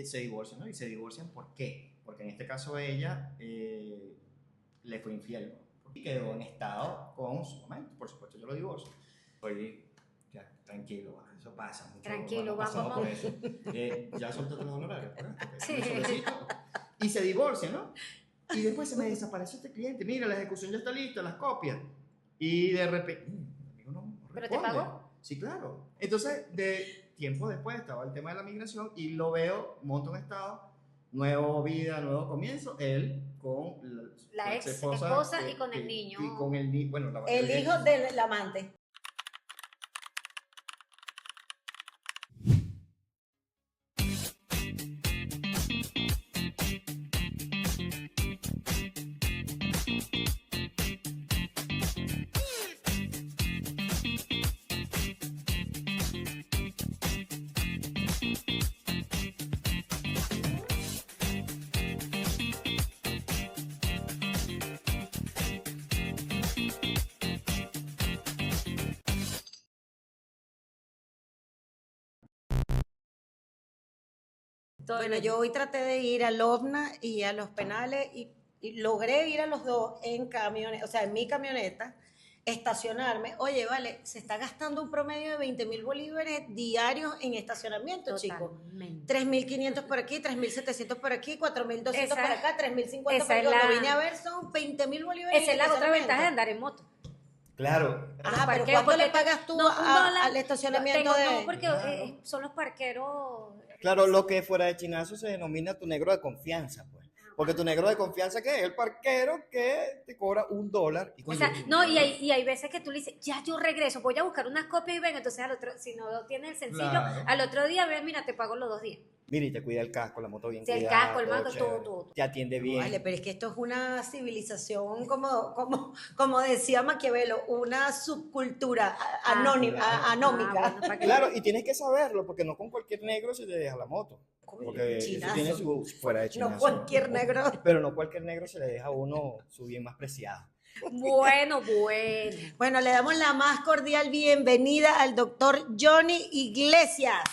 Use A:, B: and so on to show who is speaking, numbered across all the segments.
A: se divorcian, ¿no? Y se divorcian ¿por qué? Porque en este caso ella le fue infiel, ¿no? Y quedó en estado con su momento. Por supuesto, yo lo divorcio. Oye, ya, tranquilo, eso pasa. Muchos
B: Tranquilo,
A: hemos pasado
B: vamos.
A: por eso. Ya soltaste los honorarios, ¿verdad?
B: Sí.
A: Un solecito. Y se divorcian, ¿no? Y después se me desapareció este cliente. Mira, la ejecución ya está lista, las copias. Y de repente, amigo no
B: ¿Pero te
A: responde.
B: pagó?
A: Sí, claro. Entonces, de tiempo después estaba el tema de la migración y lo veo, monto un estado, nueva vida, nuevo comienzo, él con
B: La
A: su ex
B: ex
A: esposa
B: esposa y con el niño.
A: y con el niño, bueno,
C: El hijo del amante. Bueno, yo hoy traté de ir al OVNA y a los penales y logré ir a los dos en camiones, o sea, en mi camioneta, estacionarme. Oye, vale, se está gastando un promedio de 20.000 bolívares diarios en estacionamiento, chicos.
B: Totalmente.
C: 3.500 por aquí, 3.700 por aquí, 4.200 por
B: Esa-
C: acá, 3.050
B: esa
C: por
B: es
C: aquí. Cuando
B: la-
C: vine a ver son 20.000 bolívares
B: Esa
C: en
B: es la otra
C: estacionamiento.
B: ventaja de andar en moto.
A: Claro.
C: Ajá, pero
B: Parqueo,
C: ¿cuánto
B: porque
C: le pagas tú
B: no, $1
C: al estacionamiento
B: No,
C: de...?
B: porque
A: Claro.
B: son los parqueros.
D: Claro, lo que fuera de chinazo se denomina tu negro de confianza, pues. Porque tu negro de confianza, ¿qué es? El parquero que te cobra $1.
B: O sea, no, y hay veces que tú le dices, ya yo regreso, voy a buscar unas copias y vengo. Entonces, al otro, si no lo tiene el sencillo,
A: Claro.
B: al otro día, ven, mira, te pago los 2 días.
D: Mira, y te cuida el casco, la moto bien
B: Sí, el
D: cuidada,
B: casco, el mango,
D: chévere.
B: todo.
D: Te atiende bien.
C: Vale, pero es que esto es una civilización, como decía Maquiavelo, una subcultura anónima,
A: claro.
C: anómica.
B: Bueno, para que
D: Claro, y tienes que saberlo, porque no con cualquier negro se le deja la moto. Porque eso
C: Chinazo.
D: tiene su fuera de chinazo.
C: No cualquier negro.
D: Pero no cualquier negro se le deja a uno su bien más preciado.
B: Bueno.
C: Bueno, le damos la más cordial bienvenida al doctor Johnny Iglesias.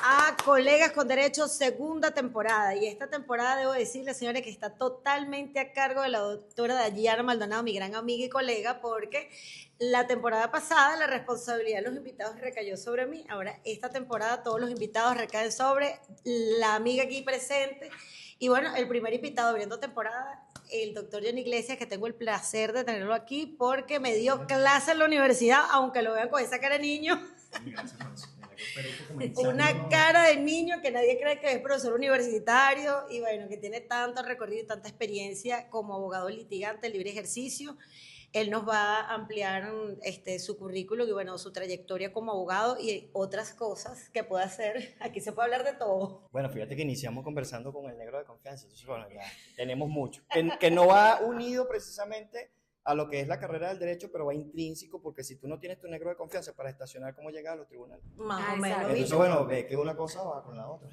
C: A Colegas con Derecho, segunda temporada. Y esta temporada, debo decirle, señores, que está totalmente a cargo de la doctora Dayana Maldonado, mi gran amiga y colega, porque la temporada pasada la responsabilidad de los invitados recayó sobre mí. Ahora, esta temporada todos los invitados recaen sobre la amiga aquí presente. Y bueno, el primer invitado abriendo temporada, el doctor Johnny Iglesias, que tengo el placer de tenerlo aquí porque me dio clase en la universidad, aunque lo vean con esa cara de niño.
A: Gracias por eso. Mira, que comenzando,
C: Una cara de niño que nadie cree que es profesor universitario y bueno, que tiene tanto recorrido y tanta experiencia como abogado litigante, libre ejercicio. Él nos va a ampliar su currículum y bueno, su trayectoria como abogado y otras cosas que pueda hacer. Aquí se puede hablar de todo.
D: Bueno, fíjate que iniciamos conversando con el negro de confianza. Entonces, bueno, ya tenemos mucho. Que no va unido precisamente a lo que es la carrera del derecho, pero va intrínseco, porque si tú no tienes tu negro de confianza para estacionar, ¿cómo llegas a los tribunales?
C: Más
B: Ah,
C: o menos.
B: exacto.
D: Entonces,
C: ¿viste?
D: bueno, ve que una cosa va con la otra.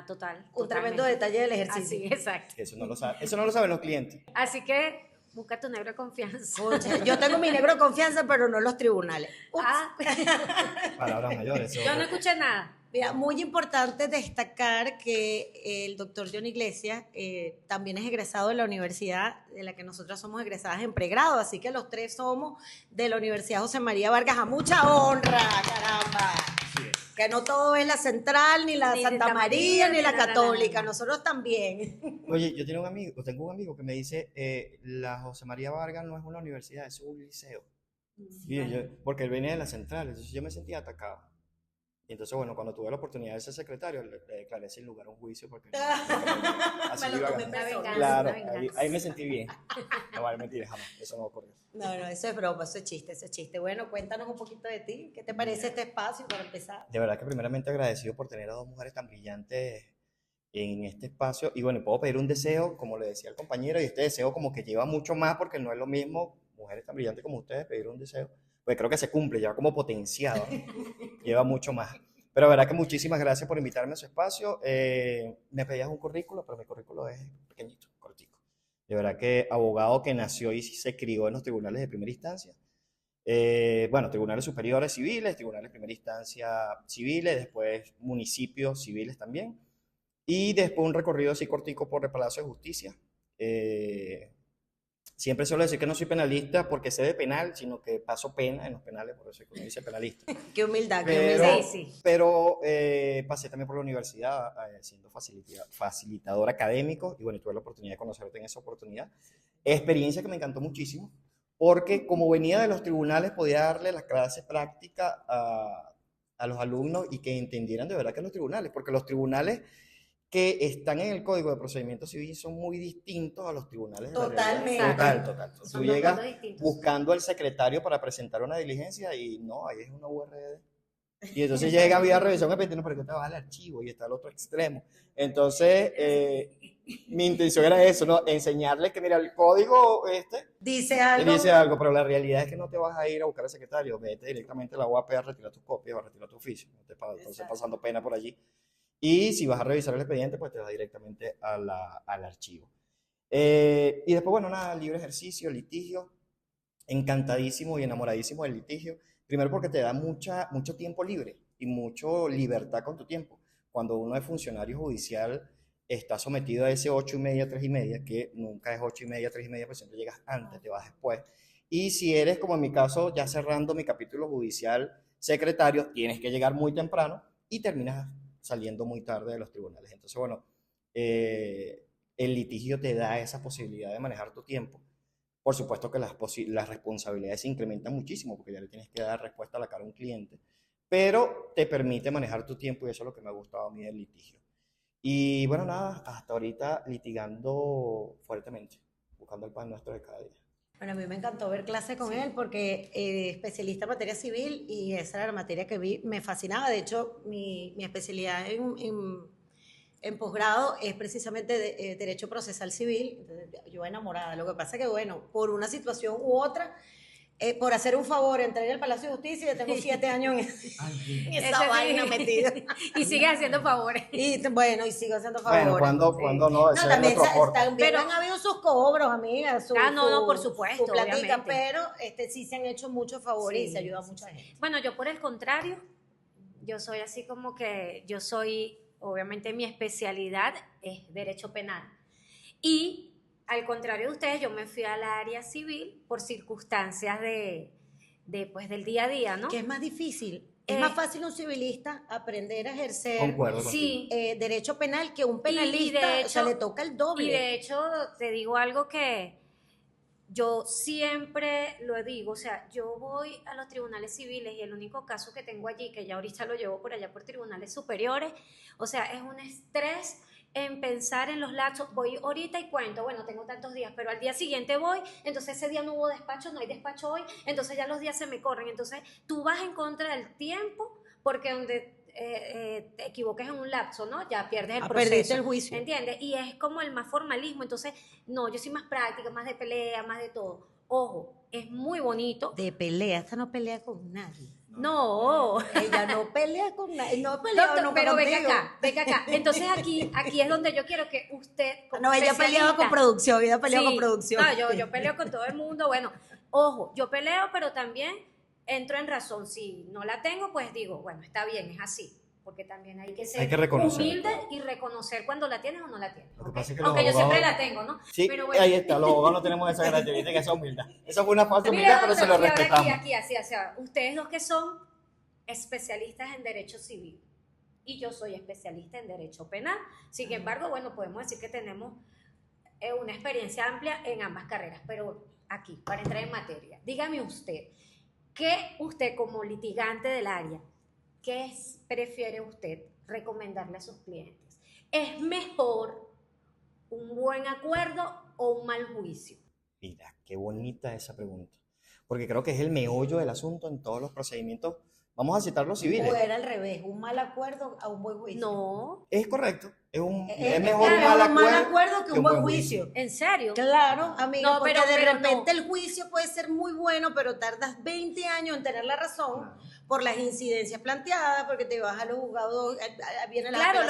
B: Total.
C: Un tremendo detalle del ejercicio.
B: Así, exacto.
D: Eso no lo saben los clientes.
B: Así que busca tu negro de confianza.
C: Concha, yo tengo mi negro de confianza, pero no en los tribunales. Ups.
D: Palabras mayores.
B: Yo no escuché nada.
C: Mira, muy importante destacar que el doctor John Iglesias también es egresado de la universidad de la que nosotras somos egresadas en pregrado, así que los tres somos de la Universidad José María Vargas, a mucha honra, caramba. Que no todo es la Central, ni la
B: Ni
C: Santa
B: Santa
C: María,
B: María,
C: ni
B: ni
C: la
B: la-
C: Católica, nosotros también.
D: Oye, yo tengo un amigo que me dice, la José María Vargas no es una universidad, es un liceo. Porque él venía de la Central, entonces yo me sentía atacado. Y entonces, bueno, cuando tuve la oportunidad de ser secretario, le declaré sin lugar un juicio porque así
C: Me lo
D: iba a
C: tomé
D: ganar.
C: personal.
D: Claro,
B: Una venganza.
D: ahí me sentí bien. No vale, mentira, jamás, eso no ocurrió.
C: No, eso es broma, eso es chiste, eso es chiste. Bueno, cuéntanos un poquito de ti, ¿qué te parece este espacio para empezar?
D: De verdad que primeramente agradecido por tener a dos mujeres tan brillantes en este espacio. Y bueno, puedo pedir un deseo, como le decía el compañero, y este deseo como que lleva mucho más porque no es lo mismo, mujeres tan brillantes como ustedes, pedir un deseo. Pues creo que se cumple, ya como potenciado, ¿no? Lleva mucho más. Pero la verdad que muchísimas gracias por invitarme a su espacio. Me pedías un currículo, pero mi currículo es pequeñito, cortico. De verdad que abogado que nació y se crió en los tribunales de primera instancia. Bueno, tribunales superiores civiles, tribunales de primera instancia civiles, después municipios civiles también, y después un recorrido así cortico por el Palacio de Justicia. Siempre suelo decir que no soy penalista porque sé de penal, sino que paso pena en los penales, por eso es que uno dice penalista.
C: Qué humildad, qué
D: Pero,
C: humildad.
B: Sí.
D: pero pasé también por la universidad siendo facilitador académico y bueno, tuve la oportunidad de conocerte en esa oportunidad. Experiencia que me encantó muchísimo porque como venía de los tribunales podía darle la clase práctica a los alumnos y que entendieran de verdad que los tribunales, porque los tribunales que están en el Código de Procedimiento Civil son muy distintos a los tribunales de la
C: Totalmente.
D: realidad. Total.
B: Son
D: Tú
B: dos
D: llegas
B: mundos distintos.
D: buscando al secretario para presentar una diligencia y no, ahí es una URL. Y entonces llega a revisar un expediente, no, pero que te vas al archivo y está al otro extremo. Entonces, mi intención era eso, ¿no? Enseñarles que, mira, el código
C: Dice algo.
D: dice algo, pero la realidad es que no te vas a ir a buscar al secretario, vete directamente a la UAP a retirar tus copias o a retirar tu oficio, no te entonces pasando pena por allí. Y si vas a revisar el expediente, pues te vas directamente al archivo. Y después, bueno, nada, libre ejercicio, litigio, encantadísimo y enamoradísimo del litigio. Primero porque te da mucho tiempo libre y mucha libertad con tu tiempo. Cuando uno es funcionario judicial, está sometido a ese 8:30, 3:30, que nunca es 8:30, 3:30, pues siempre llegas antes, te vas después. Y si eres, como en mi caso, ya cerrando mi capítulo judicial secretario, tienes que llegar muy temprano y terminas saliendo muy tarde de los tribunales. Entonces, bueno, el litigio te da esa posibilidad de manejar tu tiempo. Por supuesto que las responsabilidades se incrementan muchísimo porque ya le tienes que dar respuesta a la cara a un cliente, pero te permite manejar tu tiempo y eso es lo que me ha gustado a mí del litigio. Y bueno, nada, hasta ahorita litigando fuertemente, buscando el pan nuestro de cada día.
C: Bueno, a mí me encantó ver clase con él porque especialista en materia civil y esa era la materia que vi, me fascinaba. De hecho, mi especialidad en posgrado es precisamente Derecho Procesal Civil. Entonces, yo enamorada. Lo que pasa es que, bueno, por una situación u otra, por hacer un favor, entré al Palacio de Justicia y tengo 7 años en esa vaina metida.
B: Y sigue haciendo favores.
C: Y bueno, y sigo haciendo favores.
D: Bueno, cuando no, ese es
C: también,
D: nuestro aporte.
C: también han habido sus cobros, amigas.
B: No, por supuesto,
C: su platica,
B: obviamente.
C: pero sí se han hecho muchos favores y
B: Sí,
C: se ayuda a
B: sí,
C: mucha
B: sí.
C: gente.
B: Bueno, yo por el contrario, yo soy así como que yo soy, obviamente mi especialidad es derecho penal. Y al contrario de ustedes, yo me fui al área civil por circunstancias pues, del día a día, ¿no?
C: ¿Qué es más difícil? Es más fácil un civilista aprender a ejercer
D: Concuerdo
B: Sí.
C: derecho penal que un penalista,
B: de
C: o sea,
B: hecho-
C: le toca el doble.
B: Y de hecho, te digo algo que yo siempre lo digo, o sea, yo voy a los tribunales civiles y el único caso que tengo allí, que ya ahorita lo llevo por allá por tribunales superiores, o sea, es un estrés en pensar en los lapsos. Voy ahorita y cuento, bueno, tengo tantos días, pero al día siguiente voy, entonces ese día no hubo despacho, no hay despacho hoy, entonces ya los días se me corren, entonces tú vas en contra del tiempo porque donde te equivoques en un lapso, ¿no? Ya pierdes el proceso.
C: Perdiste el juicio.
B: ¿Entiendes? Y es como el más formalismo, entonces, no, yo soy más práctica, más de pelea, más de todo. Ojo, es muy bonito.
C: De pelea, esta no pelea con nadie.
B: No.
C: Ella no pelea con nadie. No pelea
B: Doctor,
C: nunca
B: pero venga
C: contigo.
B: acá, venga acá. Entonces aquí es donde yo quiero que usted, como
C: No, ella peleaba con
B: especialista-
C: producción, ella peleaba
B: Sí.
C: con producción.
B: No, yo peleo con todo el mundo. Bueno, ojo, yo peleo, pero también entro en razón. Si no la tengo, pues digo, bueno, está bien, es así. Porque también hay que ser
D: Hay que reconocer.
B: humilde y reconocer cuando la tienes o no la tienes.
D: Lo que
B: ¿ok?
D: pasa es que los
B: Aunque yo siempre
D: abogados-
B: la tengo, ¿no?
D: Sí,
B: Pero bueno.
D: ahí está, los abogados no tenemos esa característica, esa humildad. Esa fue una falsa humildad,
B: Mira,
D: pero se
B: doctor,
D: lo
B: y ahora
D: respetamos.
B: aquí, así, ustedes dos que son especialistas en derecho civil y yo soy especialista en derecho penal. Sin embargo, bueno, podemos decir que tenemos una experiencia amplia en ambas carreras, pero aquí, para entrar en materia, dígame usted, ¿qué usted como litigante del área, prefiere usted recomendarle a sus clientes? ¿Es mejor un buen acuerdo o un mal juicio?
D: Mira, qué bonita esa pregunta. Porque creo que es el meollo del asunto en todos los procedimientos. Vamos a citar los civiles.
C: O era al revés, un mal acuerdo a un buen juicio.
B: No,
D: Es correcto. Es
C: Es
D: mejor un
C: claro,
D: mal acuerdo
C: que un buen juicio.
B: ¿en serio?
C: Claro, amiga,
B: No,
C: porque
B: pero
C: de
B: no.
C: repente el juicio puede ser muy bueno, pero tardas 20 años en tener la razón, por las incidencias planteadas, porque te vas a los juzgados, vienen las
B: Claro,
C: apelaciones.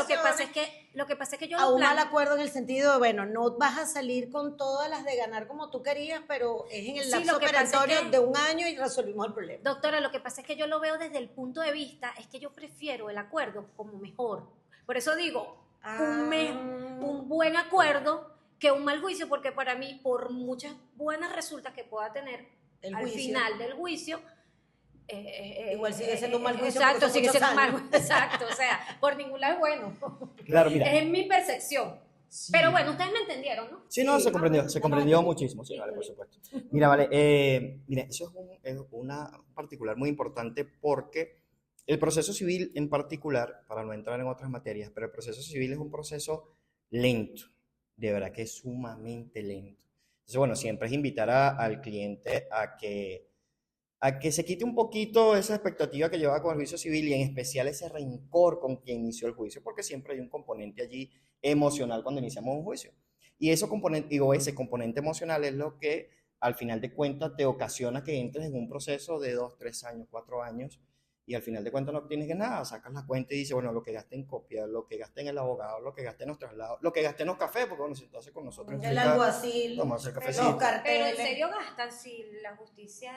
B: lo que pasa es que yo
C: A
B: lo
C: un mal
B: planteo.
C: acuerdo en el sentido de, bueno, no vas a salir con todas las de ganar como tú querías, pero es en el
B: Sí,
C: lapso
B: lo que pasa es
C: operatorio
B: que-
C: de un año y resolvimos el problema.
B: Doctora, lo que pasa es que yo lo veo desde el punto de vista, es que yo prefiero el acuerdo como mejor. Por eso digo, un buen acuerdo que un mal juicio, porque para mí, por muchas buenas resultas que pueda tener
C: El
B: al
C: juicio.
B: final del juicio,
C: Igual sigue siendo un mal juicio
B: Exacto,
C: porque son
B: sigue
C: muchos
B: siendo un mal
C: años.
B: juicio. Exacto, o sea, por ningún lado es bueno.
D: Claro, mira.
B: Es en mi percepción.
D: Sí.
B: Pero bueno, ustedes me entendieron, ¿no?
D: Sí, no,
C: Sí.
D: se comprendió muchísimo, sí, vale, por supuesto. Mira, vale, mira, eso es una particular muy importante porque el proceso civil en particular, para no entrar en otras materias, pero el proceso civil es un proceso lento, de verdad que es sumamente lento. Entonces, bueno, siempre es invitar al cliente a que se quite un poquito esa expectativa que llevaba con el juicio civil y en especial ese rencor con quien inició el juicio, porque siempre hay un componente allí emocional cuando iniciamos un juicio. Y ese componente emocional es lo que al final de cuentas te ocasiona que entres en un proceso de 2, 3 años, 4 años y al final de cuentas no tienes que nada, sacas la cuenta y dices, bueno, lo que gasté en copia, lo que gasté en el abogado, lo que gasté en los traslados, lo que gasté en los cafés, porque bueno, si estás con nosotros en
C: El
D: finca,
C: alguacil,
D: vamos a hacer
C: los
D: cafecito.
B: Pero en
C: carteles.
B: serio gastan si la justicia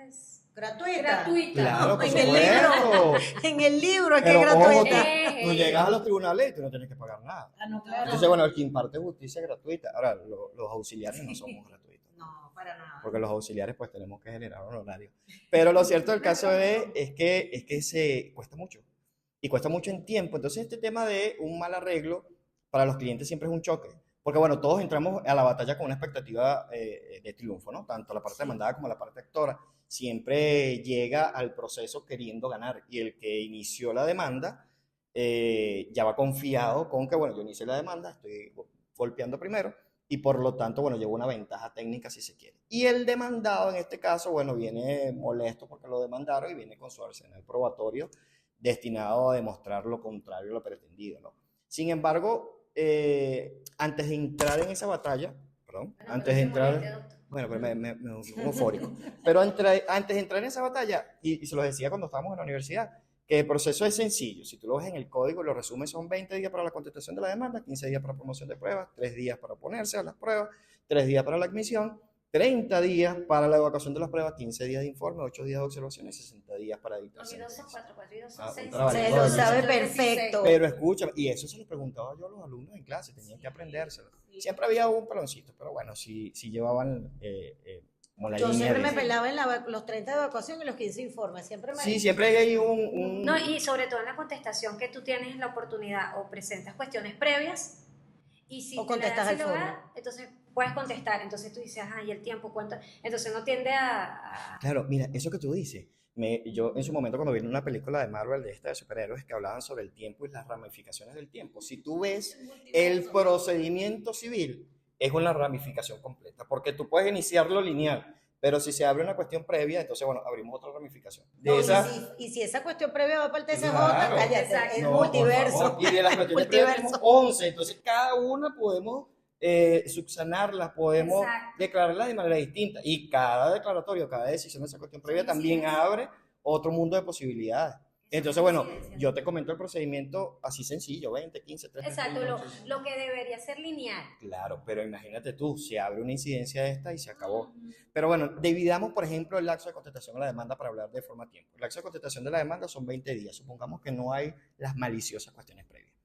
B: es
C: Gratuita.
B: gratuita.
D: Claro, por
C: En el
D: supuesto.
C: En el libro es que
D: Pero
C: es
D: ojo,
C: gratuita.
D: tú llegas a los tribunales y tú no tienes que pagar nada.
C: Ah, no, claro.
D: Entonces, bueno, el que imparte justicia es gratuita. Ahora, los auxiliares no somos gratuitos.
C: No, para nada.
D: Porque los auxiliares pues tenemos que generar un horario. Pero lo cierto del caso es que se cuesta mucho. Y cuesta mucho en tiempo. Entonces este tema de un mal arreglo para los clientes siempre es un choque. Porque bueno, todos entramos a la batalla con una expectativa de triunfo, ¿no? Tanto la parte demandada como la parte actora. Siempre llega al proceso queriendo ganar. Y el que inició la demanda ya va confiado con que, bueno, yo inicié la demanda, estoy golpeando primero y por lo tanto, bueno, llevo una ventaja técnica si se quiere. Y el demandado en este caso, bueno, viene molesto porque lo demandaron y viene con su arsenal probatorio destinado a demostrar lo contrario a lo pretendido, ¿no? Sin embargo, antes de entrar en esa batalla, perdón, antes de entrar... Bueno, pero me un eufórico. Pero antes de entrar en esa batalla, y se lo decía cuando estábamos en la universidad, que el proceso es sencillo. Si tú lo ves en el código, lo resumes, son 20 días para la contestación de la demanda, 15 días para promoción de pruebas, 3 días para oponerse a las pruebas, 3 días para la admisión, 30 días para la evacuación de las pruebas, 15 días de informe, 8 días de observación y 60 días para dictar sentencia.
B: 4 y 2
D: Ah,
B: son 6.
D: un trabajo.
C: Se lo sabe perfecto.
D: Pero escúchame, y eso se lo preguntaba yo a los alumnos en clase, tenían que aprendérselo. Siempre había un peloncito, pero bueno, sí llevaban como la
C: Yo
D: línea
C: siempre
D: de...
C: me pelaba en los 30 de evacuación y los 15 informes. Siempre me...
D: Sí, siempre hay un...
B: No, y sobre todo en la contestación que tú tienes la oportunidad o presentas cuestiones previas y si
C: O
B: te la
C: contestas
B: das
C: al
B: y lo
C: foro.
B: das, entonces puedes contestar. Entonces tú dices, y el tiempo, ¿cuánto? Entonces no tiende a...
D: Claro, mira, eso que tú dices, yo en su momento cuando vi una película de Marvel de esta de superhéroes que hablaban sobre el tiempo y las ramificaciones del tiempo, si tú ves el procedimiento civil, es una ramificación completa, porque tú puedes iniciarlo lineal, pero si se abre una cuestión previa, entonces, bueno, abrimos otra ramificación. De
C: No,
D: esa,
C: y si esa cuestión previa va para el TCJ,
D: Claro.
C: cállate,
B: Exacto.
C: es
D: no, por
C: multiverso.
D: favor, y de las cuestiones previas
C: Multiverso.
D: tenemos 11, entonces cada una podemos subsanarlas, podemos
B: Exacto.
D: declararlas de manera distinta, y cada declaratorio, cada decisión de esa cuestión previa también abre otro mundo de posibilidades. Entonces, bueno, yo te comento el procedimiento así sencillo, 20, 15, 30
B: Exacto,
D: minutos.
B: lo que debería ser lineal.
D: Claro, pero imagínate tú, se abre una incidencia de esta y se acabó. Pero bueno, dividamos, por ejemplo, el lapso de contestación a la demanda para hablar de forma a tiempo. El lapso de contestación de la demanda son 20 días. Supongamos que no hay las maliciosas cuestiones previas.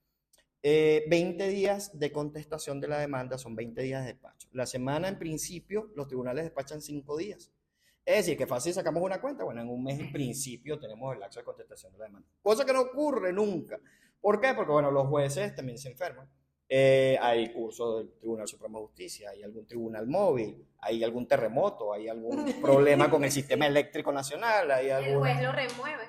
D: 20 días de contestación de la demanda son 20 días de despacho. La semana, en principio, los tribunales despachan 5 días. Es decir, que fácil sacamos una cuenta, bueno, en un mes en principio tenemos el lapso de contestación de la demanda. Cosa que no ocurre nunca. ¿Por qué? Porque, bueno, los jueces también se enferman. Hay cursos del Tribunal Supremo de Justicia, hay algún tribunal móvil, hay algún terremoto, hay algún problema con el sistema eléctrico nacional, hay
B: El
D: algún...
B: juez lo remueve.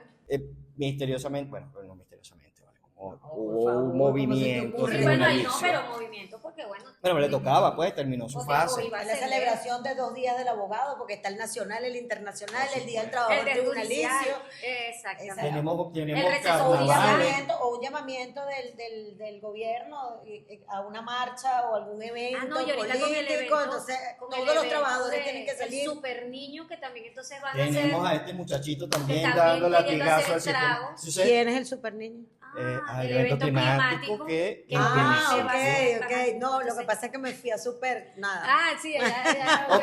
D: Misteriosamente, bueno, no misteriosamente, ¿vale? Como
C: por
D: hubo
C: favor,
D: un
C: ¿cómo se te
D: movimiento
C: ocurre?
B: Sí, bueno, ahí no,
D: tribunalicio.
B: pero movimiento, porque bueno,
D: Bueno, le tocaba, pues, terminó su
B: O
D: fase.
B: iba a
C: Es la
B: ser
C: celebración de 2 días del abogado, porque está el nacional, el internacional, el día del trabajador
B: el del
C: tribunalicio.
B: judicial. Exactamente.
D: Tenemos
B: El receso
C: O un
D: carnavales.
B: judicial.
C: llamamiento del gobierno a una marcha o algún evento
B: Ah, no, y ahorita con el
C: político.
B: evento,
C: Entonces,
B: con el
C: todos los
B: evento
C: trabajadores tienen que
B: el
C: salir.
B: super niño que también entonces van
D: Tenemos
B: a
D: a
B: hacer.
D: este muchachito también
B: también
D: dando
B: queriendo
D: latigazo
B: hacer
D: al sistema.
B: estragos.
D: ¿Sí, sí?
C: ¿Quién es el super niño?
D: El evento climático que
B: que
C: Ah,
B: se va a hacer.
C: ok.
B: Ajá.
C: No, lo que
B: Entonces-
C: pasa es que me fui a super nada.
B: Ah, sí, ya,
D: Ok,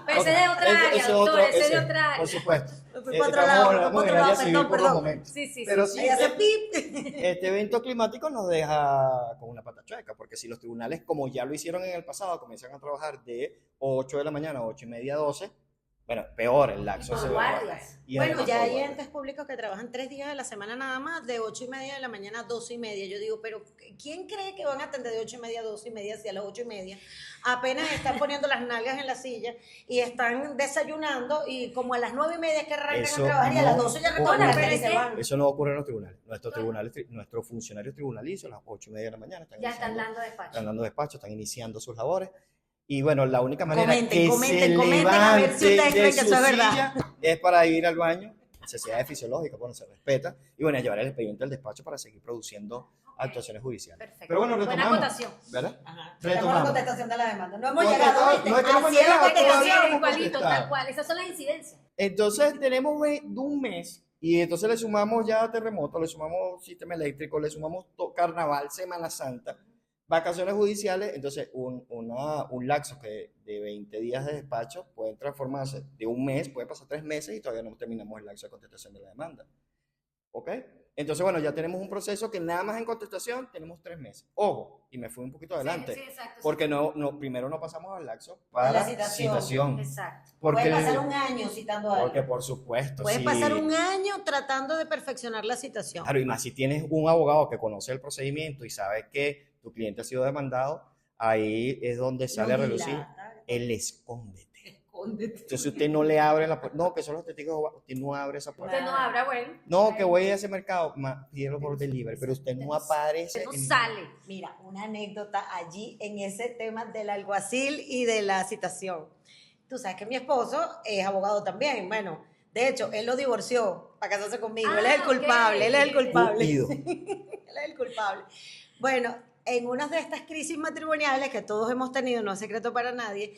B: pero ese es de otra
D: ok.
B: área,
D: Ese
B: doctor,
D: otro,
B: ese es de
D: ese,
B: otra área.
D: por supuesto.
C: Me fui para otro lado,
D: Estamos en área civil por los
C: perdón.
D: momentos.
B: Sí, sí,
D: Pero
B: sí.
D: sí,
C: Ahí hace pip.
D: este evento climático nos deja con una pata chueca, porque si los tribunales, como ya lo hicieron en el pasado, comienzan a trabajar de 8 de la mañana a 8 y media, 12, bueno, peor el lapso.
B: por
D: se va.
B: guardias.
D: Y
C: Bueno,
D: además
C: ya
D: por
C: hay
D: guardias.
C: entes públicos que trabajan 3 días de la semana nada más, de 8:30 de la mañana a 12:30. Yo digo, pero ¿quién cree que van a atender de 8:30 a 12:30 si a las 8:30 apenas están poniendo las nalgas en la silla y están desayunando y como a las 9:30 es que arrancan
D: Eso
C: a trabajar y a las 12 ya
D: no
C: retornan
B: ocurre.
C: y se van?
D: Eso no ocurre en los tribunales. Nuestros funcionarios tribunalicios a las 8:30 de la mañana
B: Ya están dando despacho.
D: están dando despacho, están iniciando sus labores. Y bueno, la única manera
C: Comenten,
D: que
C: comenten,
D: se
C: comenten, a ver si
D: levante
C: ustedes
D: de
C: creen que
D: su
C: eso es verdad.
D: silla es para ir al baño. Necesidades fisiológicas, bueno, se respeta. Y bueno, llevar el expediente al despacho para seguir produciendo actuaciones judiciales.
B: Perfecto.
D: Pero bueno,
B: Buena
D: retomamos,
B: acotación.
D: ¿verdad?
C: Ajá.
D: Retomamos.
C: Estamos en contestación de la demanda. No hemos
D: Contestado,
C: llegado, ¿viste?
D: no es que no hemos
C: Así es la
D: llegado,
C: contestación.
D: todavía no hemos
B: Igualito,
D: contestado.
B: tal cual. Esas son las incidencias.
D: Entonces tenemos un mes y entonces le sumamos ya terremoto, le sumamos sistema eléctrico, le sumamos carnaval, Semana Santa, vacaciones judiciales. Entonces un lapso que de 20 días de despacho puede transformarse de un mes, puede pasar 3 meses y todavía no terminamos el lapso de contestación de la demanda. ¿Ok? Entonces, bueno, ya tenemos un proceso que nada más en contestación tenemos 3 meses. Ojo, y me fui un poquito adelante,
B: Sí, exacto.
D: porque primero no pasamos al lapso
C: De
D: para
C: la citación.
B: Exacto.
D: Porque,
C: Puede pasar un año citando algo.
D: porque por supuesto,
C: Puede
D: sí.
C: pasar un año tratando de perfeccionar la citación.
D: Claro, y más si tienes un abogado que conoce el procedimiento y sabe que tu cliente ha sido demandado, ahí es donde sale a
C: No
D: relucir
C: dilata.
D: el escóndete.
C: Escóndete.
D: Entonces usted no le abre la puerta. No, que son los testigos de Jehová. Usted no abre esa puerta.
B: Usted no abra, bueno.
D: No, que voy a ese mercado. Pídelo por delivery, pero usted no aparece.
B: No
D: en-
B: sale.
C: Mira, una anécdota allí en ese tema del alguacil y de la citación. Tú sabes que mi esposo es abogado también. Bueno, de hecho, él lo divorció para casarse conmigo.
B: Ah,
C: Él es el
B: ok.
C: culpable, él es el culpable.
D: Cupido.
C: Él es el culpable. Bueno, en una de estas crisis matrimoniales que todos hemos tenido, no es secreto para nadie,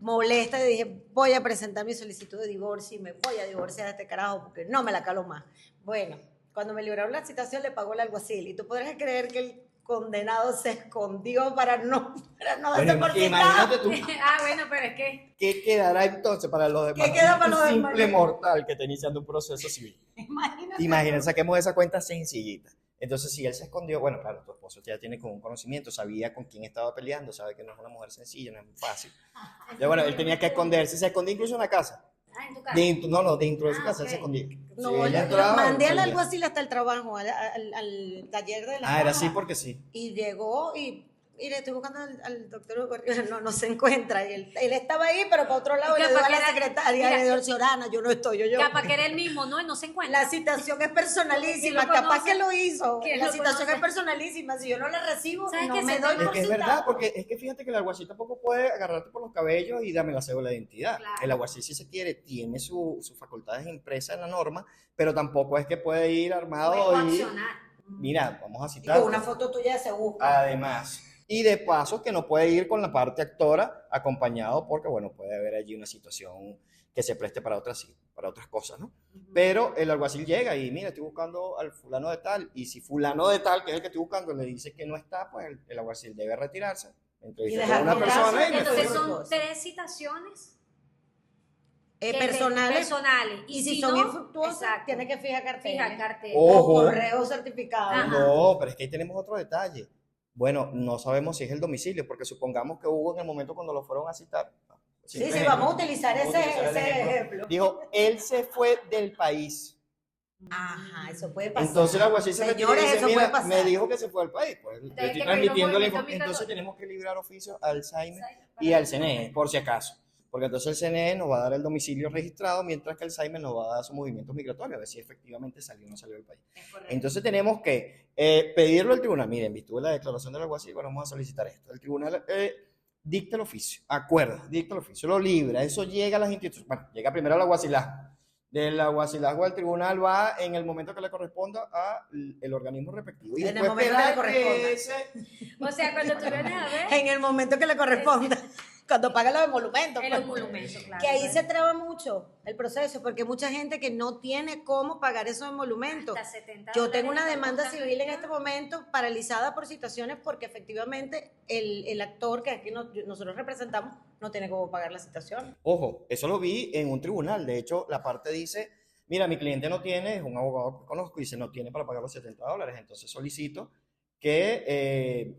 C: molesta y dije, voy a presentar mi solicitud de divorcio y me voy a divorciar de este carajo porque no me la calo más. Bueno, cuando me libraron la citación le pagó el alguacil y tú podrás creer que el condenado se escondió para no darse
D: Bueno,
C: por citado.
D: imagínate tú
B: Ah, bueno, pero es que.
D: qué quedará entonces para los demás.
C: ¿Qué queda para los
D: Un
C: demás?
D: simple mortal que está iniciando un proceso civil.
C: Imagínate.
D: Imagínense, saquemos esa cuenta sencillita. Entonces, si él se escondió, bueno, claro, tu esposo ya tiene como un conocimiento, sabía con quién estaba peleando, sabe que no es una mujer sencilla, no es muy fácil. Ya bueno, él tenía que esconderse, se escondió incluso en la casa.
B: Ah, en tu casa.
D: Dentro de su
B: Ah,
D: casa él
B: ok.
D: se escondía.
C: No,
D: Sí, él
C: yo
D: entraba,
C: mandé al
D: salía.
C: alguacil hasta el trabajo, al taller de la
D: Ah, era
C: caja.
D: así porque sí.
C: Y llegó y mire, estoy buscando al doctor Hugo Correa, no se encuentra. Y él estaba ahí, pero para otro lado,
B: Y
C: le digo a
B: capaz
C: la
B: que era-
C: secretaria,
B: mira,
C: le digo, Ciorana, yo no estoy, yo.
B: Capaz que era el mismo, ¿no? Él no se encuentra.
C: La citación es personalísima,
B: ¿Quién lo
C: capaz
B: conoce?
C: que lo hizo.
B: ¿Quién
C: La
B: lo
C: citación
B: conoce?
C: es personalísima, si yo no la recibo,
B: ¿Sabes
C: no
B: qué?
C: me
B: Se
C: doy
B: te-
D: Es
C: por
D: que es
C: citado.
D: verdad, porque es que fíjate que el alguacil tampoco puede agarrarte por los cabellos y dame la cédula de identidad.
B: Claro.
D: El alguacil, si se quiere, tiene sus facultades impresas en la norma, pero tampoco es que puede ir armado
B: Puede
D: y,
B: coaccionar.
D: mira, vamos a
C: Y
D: citar.
C: con una foto tuya se busca.
D: Además, y de paso que no puede ir con la parte actora acompañado porque, bueno, puede haber allí una situación que se preste para otras cosas, ¿no? Pero el alguacil llega y, mira, estoy buscando al fulano de tal, y si fulano de tal, que es el que estoy buscando, le dice que no está, pues el alguacil debe retirarse, entrevistar a
C: dejar
D: una
C: de
D: persona y me
B: Entonces
C: fui.
B: son 3 citaciones
C: Personales.
B: personales.
C: Y si son
B: no,
C: infructuosas,
B: exacto,
C: tiene que fijar cartera.
B: fija cartera.
D: Ojo.
C: O correo certificado.
B: Ajá.
D: No, pero es que ahí tenemos otro detalle. Bueno, no sabemos si es el domicilio, porque supongamos que hubo en el momento cuando lo fueron a citar.
C: Sí, vamos a utilizar
D: Vamos a
C: ese
D: utilizar el
C: ejemplo.
D: Dijo, él se fue del país.
C: Ajá, eso puede pasar.
D: Entonces el alguacil se retira y
C: Señores,
D: dice,
C: eso
D: mira,
C: puede pasar.
D: me dijo que se fue al país. Pues le
B: Entonces,
D: estoy
B: que
D: transmitiendo la
B: movimiento
D: información. Entonces
B: migratorio.
D: tenemos que librar oficio al SAIME y al CNE, por si acaso. Porque entonces el CNE nos va a dar el domicilio registrado, mientras que el SAIME nos va a dar sus movimientos migratorios, a ver si efectivamente salió o no salió del país. Entonces tenemos que pedirlo al tribunal. Miren, virtud de la declaración del alguacil, bueno, vamos a solicitar esto. El tribunal dicta el oficio, acuerda, dicta el oficio, lo libra, eso llega a las instituciones. Bueno, llega primero al alguacilazgo. Del alguacilazgo al tribunal va en el momento que le corresponda al organismo respectivo. Y
C: En el
D: después
C: momento que le
D: espera
C: corresponda.
B: O sea, cuando tú vienes a ver,
C: En el momento que le corresponda. Cuando paga los emolumentos.
B: el
C: pues.
B: emolumento, claro.
C: Que ahí se traba mucho el proceso, porque hay mucha gente que no tiene cómo pagar esos emolumentos.
B: Hasta 70
C: Yo tengo
B: dólares
C: una demanda
B: estamos
C: civil en
B: dando.
C: este momento paralizada por situaciones porque efectivamente el actor que aquí nosotros representamos no tiene cómo pagar la citación.
D: Ojo, eso lo vi en un tribunal. De hecho, la parte dice, mira, mi cliente no tiene, es un abogado que conozco, y dice, no tiene para pagar los 70 dólares. Entonces solicito que,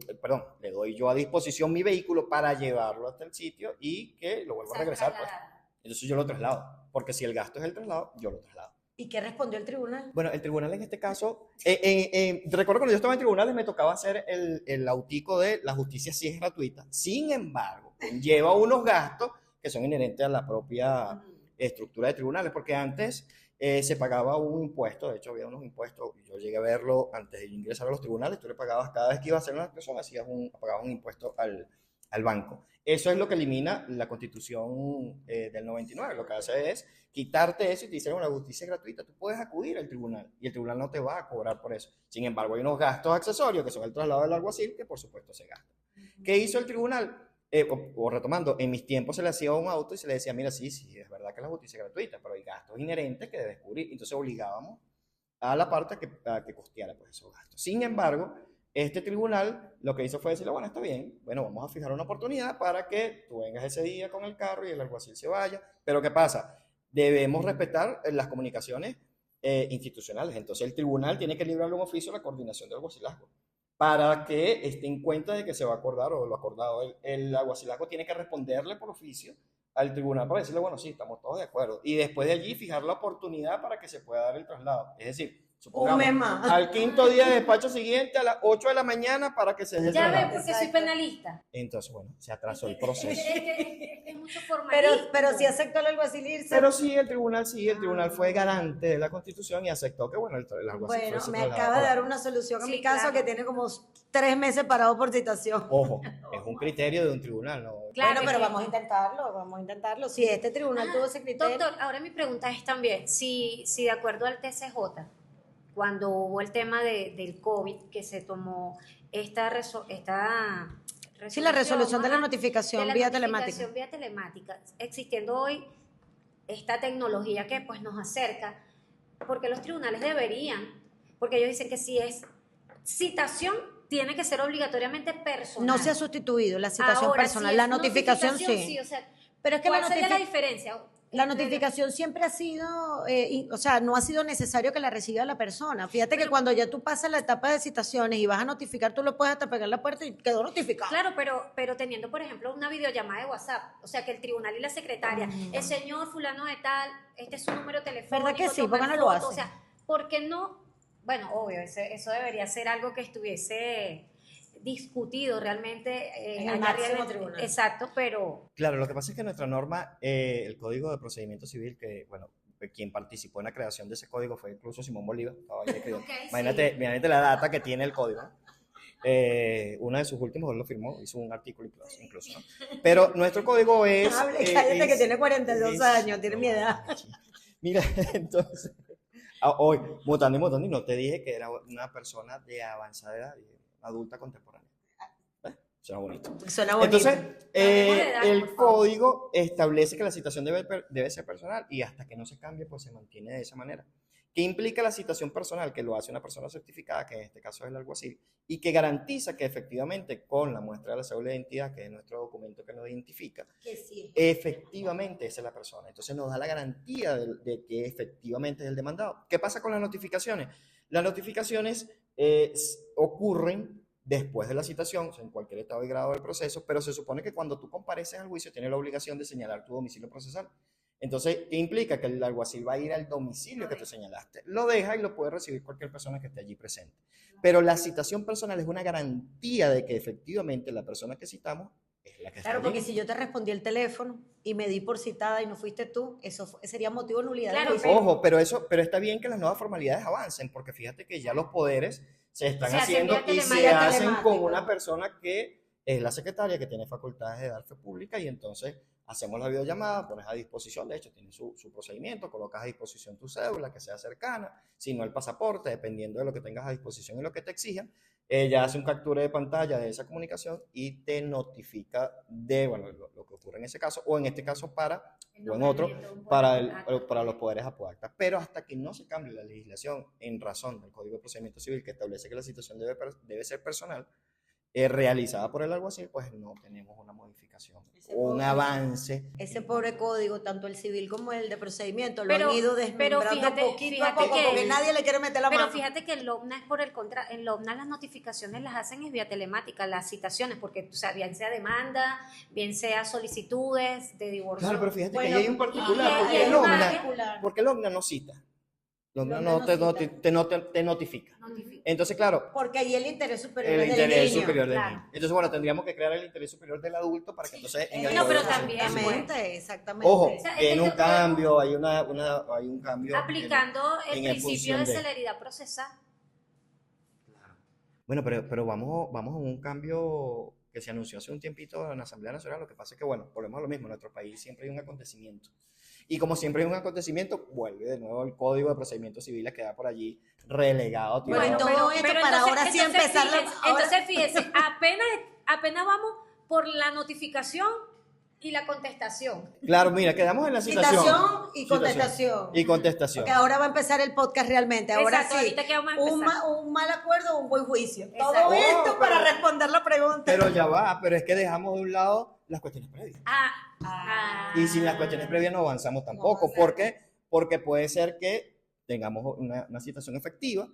D: le doy yo a disposición mi vehículo para llevarlo hasta el sitio y que lo vuelva a regresar. Pues. Entonces yo lo traslado, porque si el gasto es el traslado, yo lo traslado.
C: ¿Y qué respondió el tribunal?
D: Bueno, el tribunal en este caso, recuerdo cuando yo estaba en tribunales me tocaba hacer el autico de la justicia sí es gratuita. Sin embargo, lleva unos gastos que son inherentes a la propia estructura de tribunales, porque antes se pagaba un impuesto, de hecho había unos impuestos, yo llegué a verlo antes de ingresar a los tribunales, tú le pagabas cada vez que ibas a hacer una persona, pagabas un impuesto al banco. Eso es lo que elimina la Constitución del 99. Lo que hace es quitarte eso y te dice una justicia gratuita. Tú puedes acudir al tribunal y el tribunal no te va a cobrar por eso. Sin embargo, hay unos gastos accesorios que son el traslado del alguacil que por supuesto se gastan. ¿Qué hizo el tribunal? Retomando, en mis tiempos se le hacía un auto y se le decía, mira, sí, es verdad que la justicia es gratuita, pero hay gastos inherentes que debes cubrir. Entonces obligábamos a la parte a que costeara pues, esos gastos. Sin embargo, este tribunal lo que hizo fue decirle, bueno, está bien, bueno, vamos a fijar una oportunidad para que tú vengas ese día con el carro y el alguacil se vaya. Pero ¿qué pasa? Debemos respetar las comunicaciones institucionales. Entonces el tribunal tiene que librarle un oficio a la coordinación del alguacilazgo para que esté en cuenta de que se va a acordar o lo acordado. El alguacilazgo tiene que responderle por oficio al tribunal para decirle, bueno, sí, estamos todos de acuerdo. Y después de allí fijar la oportunidad para que se pueda dar el traslado. Es decir,
C: Un mes más.
D: al quinto día de despacho siguiente a las 8 de la mañana para que se dé el
B: Ya ven,
D: traslado.
B: porque soy penalista.
D: Entonces, bueno, se atrasó el proceso.
B: Es mucho formalismo.
C: Pero si aceptó el alguacil irse.
D: Pero sí, el tribunal fue garante de la Constitución y aceptó que, bueno, el alguacil
C: Bueno,
D: fuese
C: me
D: trasladado.
C: acaba de
D: Ahora,
C: dar una solución a
B: Sí,
C: mi caso
B: claro.
C: que tiene como 3 meses parado por citación.
D: ojo, es un criterio de un tribunal, ¿no?
B: Claro,
C: Bueno, pero
B: que-
C: vamos a intentarlo. Si este tribunal tuvo ese criterio.
B: Doctor, ahora mi pregunta es también, si de acuerdo al TCJ, cuando hubo el tema del COVID, que se tomó
C: Sí, la resolución de la
B: ajá,
C: notificación
B: de la
C: vía
B: notificación
C: telemática.
B: vía telemática, existiendo hoy esta tecnología que pues nos acerca, porque los tribunales deberían, porque ellos dicen que si es citación, tiene que ser obligatoriamente personal.
C: No se ha sustituido la citación
B: Ahora,
C: personal,
B: si
C: la
B: es
C: notificación sí.
B: o sea,
C: Pero es que
B: ¿cuál sería la diferencia?
C: la notificación siempre ha sido, o sea, no ha sido necesario que la reciba la persona. Fíjate que cuando ya tú pasas la etapa de citaciones y vas a notificar, tú lo puedes hasta pegar en la puerta y quedó notificado.
B: Claro, pero teniendo, por ejemplo, una videollamada de WhatsApp, o sea, que el tribunal y la secretaria, el señor fulano de tal, este es su número telefónico,
C: ¿Verdad que sí?
B: tomar
C: ¿Por qué no lo
B: foto,
C: hacen?
B: o sea, ¿por qué no? Bueno, obvio, eso debería ser algo que estuviese discutido realmente
C: En el
B: allá
C: máximo
B: arriba
C: tribunal.
B: Exacto, pero
D: Claro, lo que pasa es que nuestra norma, el Código de Procedimiento Civil, que, bueno, quien participó en la creación de ese código fue incluso Simón Bolívar. Estaba ahí escribiendo.
B: Ok, sí.
D: Imagínate la data que tiene el código. Uno de sus últimos él lo firmó, hizo un artículo incluso, ¿no? Pero nuestro código es...
C: Cállate que tiene 42
D: es-
C: años, tiene
D: no,
C: mi edad.
D: Mira, entonces, hoy, mutando y mutando, y no te dije que era una persona de avanzada edad, adulta contemporánea. Suena bonito.
C: Suena bonito.
D: Entonces,
B: Hablemos de edad, por
D: el
B: favor.
D: código establece que la citación debe ser personal y hasta que no se cambie, pues se mantiene de esa manera. ¿Qué implica la citación personal? Que lo hace una persona certificada, que en este caso es el alguacil, y que garantiza que efectivamente con la muestra de la cédula de identidad, que es nuestro documento que nos identifica,
C: Que sí.
D: efectivamente esa es la persona. Entonces nos da la garantía de que efectivamente es el demandado. ¿Qué pasa con las notificaciones? Las notificaciones ocurren después de la citación, o sea, en cualquier estado y grado del proceso, pero se supone que cuando tú compareces al juicio tienes la obligación de señalar tu domicilio procesal. Entonces, ¿qué implica? Que el alguacil va a ir al domicilio que tú señalaste. Lo deja y lo puede recibir cualquier persona que esté allí presente. Pero la citación personal es una garantía de que efectivamente la persona que citamos es la que
C: Claro,
D: está
C: porque
D: allí.
C: si yo te respondí el teléfono y me di por citada y no fuiste tú, eso sería motivo de nulidad.
B: Claro,
C: del juicio.
D: Ojo, pero está bien que las nuevas formalidades avancen, porque fíjate que ya los poderes se están
B: Se hacen
D: haciendo
B: vía
D: y se
B: telemática.
D: hacen con
C: Telemática.
D: una persona que es la secretaria, que tiene facultades de dar fe pública, y entonces hacemos la videollamada, pones a disposición, de hecho tiene su procedimiento, colocas a disposición tu cédula, que sea cercana, si no el pasaporte, dependiendo de lo que tengas a disposición y lo que te exijan. Ella hace un captura de pantalla de esa comunicación y te notifica de, bueno, lo que ocurre en ese caso, o en este caso o en otro, para los poderes apoacta. Pero hasta que no se cambie la legislación en razón del Código de Procedimiento Civil, que establece que la situación debe ser personal, realizada por el alguacil, pues no tenemos una modificación o un avance.
C: Ese pobre código, tanto el civil como el de procedimiento, lo
B: Pero-
C: han ido
B: pero
C: desmembrando
B: fíjate-
C: poquito a
B: fíjate
C: poco
B: que-
C: porque nadie le quiere meter la
B: Pero
C: mano.
B: fíjate que el OMNA es por el contra, en el OMNA las notificaciones las hacen es vía telemática, las citaciones, porque o sea, bien sea demanda, bien sea solicitudes de divorcio.
D: Claro, pero fíjate
C: Bueno,
D: que ahí hay un
B: y-
D: particular,
B: y
D: porque
B: hay
D: el
B: un
D: OMNA,
C: particular.
D: porque el OMNA no cita. El OMNA
C: OMNA
D: no
C: no
D: te notifica.
B: Notifica.
D: Entonces, claro,
C: Porque ahí el interés superior
D: el
C: es del
D: interés
C: niño.
D: superior del
B: claro.
D: niño. Entonces, bueno, tendríamos que crear el interés superior del adulto para que entonces en el
B: No, pero
D: Código de
B: también,
D: Procedimiento Civil-
C: Exactamente, exactamente.
D: Ojo,
B: O sea,
D: tiene un
B: este-
D: cambio, hay un cambio.
B: Aplicando el
D: en
B: principio
D: función
B: de
D: de-
B: celeridad procesal.
D: Bueno, pero vamos a un cambio que se anunció hace un tiempito en la Asamblea Nacional. Lo que pasa es que, bueno, volvemos a lo mismo. En nuestro país siempre hay un acontecimiento. Y como siempre hay un acontecimiento, vuelve de nuevo el Código de Procedimientos Civiles, queda por allí relegado.
C: Bueno,
D: tirado.
C: todo esto para ahora sí empezar la- ahora-
B: Entonces, fíjese, apenas vamos por la notificación y la contestación.
D: Claro, mira, quedamos en la citación.
C: Citación y contestación.
D: Y contestación.
C: Porque ahora va a empezar el podcast realmente. Ahora
B: Exacto,
C: sí.
B: ahorita que vamos a
C: Un,
B: empezar.
C: un mal acuerdo o un buen juicio.
B: Exacto.
C: Todo
B: Oh,
C: esto para
D: pero-
C: responder la pregunta.
D: Pero ya va, pero es que dejamos de un lado las cuestiones previas. Y sin las cuestiones previas no avanzamos tampoco.
C: avanzamos.
D: ¿Por qué? Porque puede ser que tengamos una citación efectiva